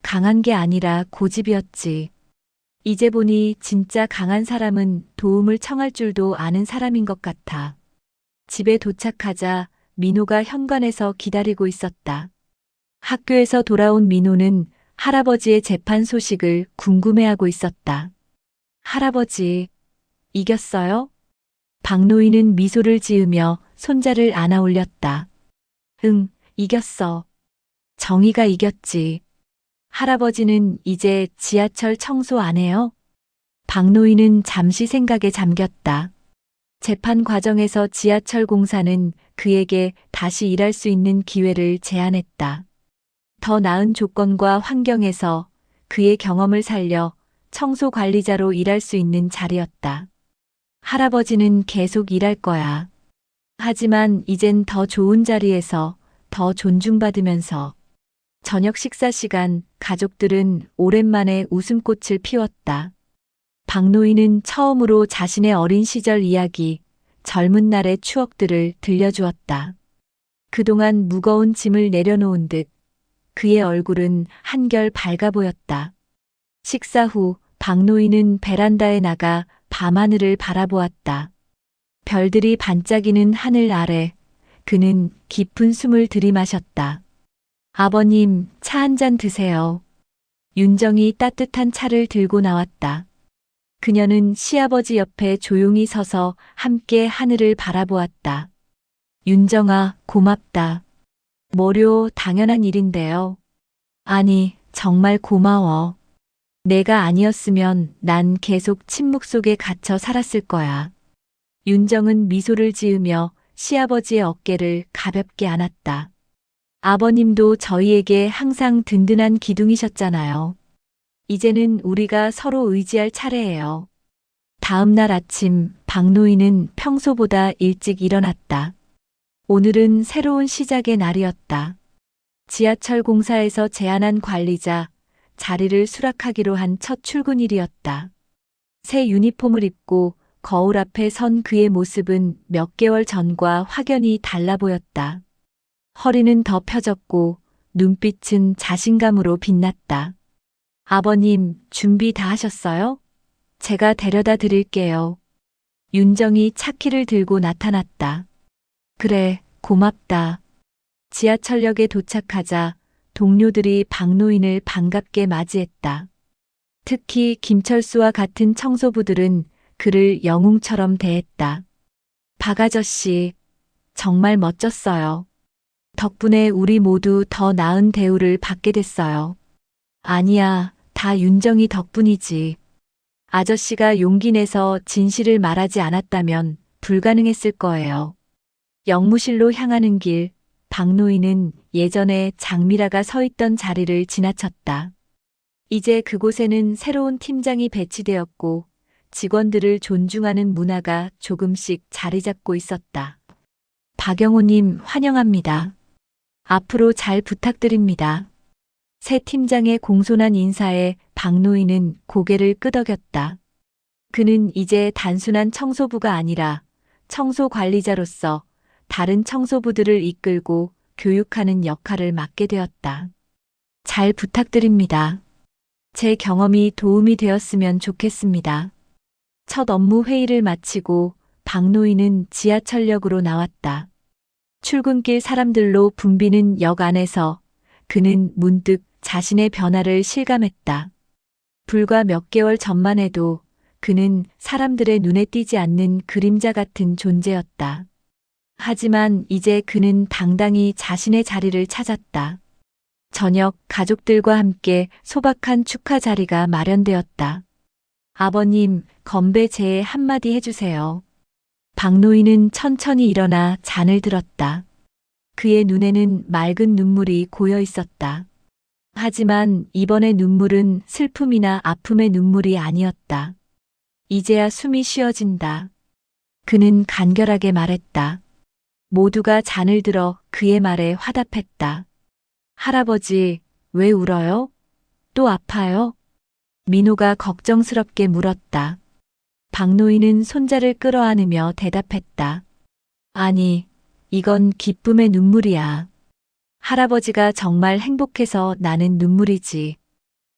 강한 게 아니라 고집이었지. 이제 보니 진짜 강한 사람은 도움을 청할 줄도 아는 사람인 것 같아. 집에 도착하자 민호가 현관에서 기다리고 있었다. 학교에서 돌아온 민호는 할아버지의 재판 소식을 궁금해하고 있었다. 할아버지, 이겼어요? 박노인은 미소를 지으며 손자를 안아 올렸다. 응, 이겼어. 정의가 이겼지. 할아버지는 이제 지하철 청소 안 해요? 박노인은 잠시 생각에 잠겼다. 재판 과정에서 지하철 공사는 그에게 다시 일할 수 있는 기회를 제안했다. 더 나은 조건과 환경에서 그의 경험을 살려 청소 관리자로 일할 수 있는 자리였다. 할아버지는 계속 일할 거야. 하지만 이젠 더 좋은 자리에서 더 존중받으면서. 저녁 식사 시간 가족들은 오랜만에 웃음꽃을 피웠다. 박노인은 처음으로 자신의 어린 시절 이야기, 젊은 날의 추억들을 들려주었다. 그동안 무거운 짐을 내려놓은 듯 그의 얼굴은 한결 밝아 보였다. 식사 후 박노인은 베란다에 나가 밤하늘을 바라보았다. 별들이 반짝이는 하늘 아래 그는 깊은 숨을 들이마셨다. 아버님, 차 한 잔 드세요. 윤정이 따뜻한 차를 들고 나왔다. 그녀는 시아버지 옆에 조용히 서서 함께 하늘을 바라보았다. 윤정아, 고맙다. 뭐료 당연한 일인데요. 아니, 정말 고마워. 내가 아니었으면 난 계속 침묵 속에 갇혀 살았을 거야. 윤정은 미소를 지으며 시아버지의 어깨를 가볍게 안았다. 아버님도 저희에게 항상 든든한 기둥이셨잖아요. 이제는 우리가 서로 의지할 차례예요. 다음 날 아침 박노인은 평소보다 일찍 일어났다. 오늘은 새로운 시작의 날이었다. 지하철 공사에서 제안한 관리자, 자리를 수락하기로 한 첫 출근일이었다. 새 유니폼을 입고 거울 앞에 선 그의 모습은 몇 개월 전과 확연히 달라 보였다. 허리는 더 펴졌고 눈빛은 자신감으로 빛났다. 아버님, 준비 다 하셨어요? 제가 데려다 드릴게요. 윤정이 차키를 들고 나타났다. 그래, 고맙다. 지하철역에 도착하자 동료들이 박노인을 반갑게 맞이했다. 특히 김철수와 같은 청소부들은 그를 영웅처럼 대했다. 박 아저씨, 정말 멋졌어요. 덕분에 우리 모두 더 나은 대우를 받게 됐어요. 아니야, 다 윤정이 덕분이지. 아저씨가 용기 내서 진실을 말하지 않았다면 불가능했을 거예요. 영무실로 향하는 길, 박노인은 예전에 장미라가 서 있던 자리를 지나쳤다. 이제 그곳에는 새로운 팀장이 배치되었고 직원들을 존중하는 문화가 조금씩 자리 잡고 있었다. 박영호님, 환영합니다. 앞으로 잘 부탁드립니다. 새 팀장의 공손한 인사에 박노인은 고개를 끄덕였다. 그는 이제 단순한 청소부가 아니라 청소 관리자로서 다른 청소부들을 이끌고 교육하는 역할을 맡게 되었다. 잘 부탁드립니다. 제 경험이 도움이 되었으면 좋겠습니다. 첫 업무 회의를 마치고 박노인은 지하철역으로 나왔다. 출근길 사람들로 붐비는 역 안에서 그는 문득 자신의 변화를 실감했다. 불과 몇 개월 전만 해도 그는 사람들의 눈에 띄지 않는 그림자 같은 존재였다. 하지만 이제 그는 당당히 자신의 자리를 찾았다. 저녁 가족들과 함께 소박한 축하 자리가 마련되었다. 아버님, 건배 제에 한마디 해주세요. 박노인은 천천히 일어나 잔을 들었다. 그의 눈에는 맑은 눈물이 고여 있었다. 하지만 이번의 눈물은 슬픔이나 아픔의 눈물이 아니었다. 이제야 숨이 쉬어진다. 그는 간결하게 말했다. 모두가 잔을 들어 그의 말에 화답했다. 할아버지, 왜 울어요? 또 아파요? 민호가 걱정스럽게 물었다. 박노인은 손자를 끌어안으며 대답했다. 아니, 이건 기쁨의 눈물이야. 할아버지가 정말 행복해서 나는 눈물이지.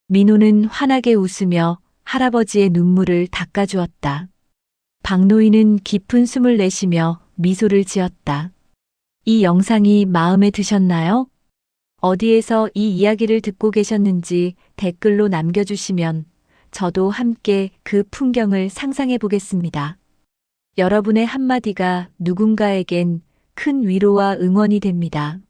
민호는 환하게 웃으며 할아버지의 눈물을 닦아주었다. 박노인은 깊은 숨을 내쉬며 미소를 지었다. 이 영상이 마음에 드셨나요? 어디에서 이 이야기를 듣고 계셨는지 댓글로 남겨주시면 저도 함께 그 풍경을 상상해 보겠습니다. 여러분의 한마디가 누군가에겐 큰 위로와 응원이 됩니다.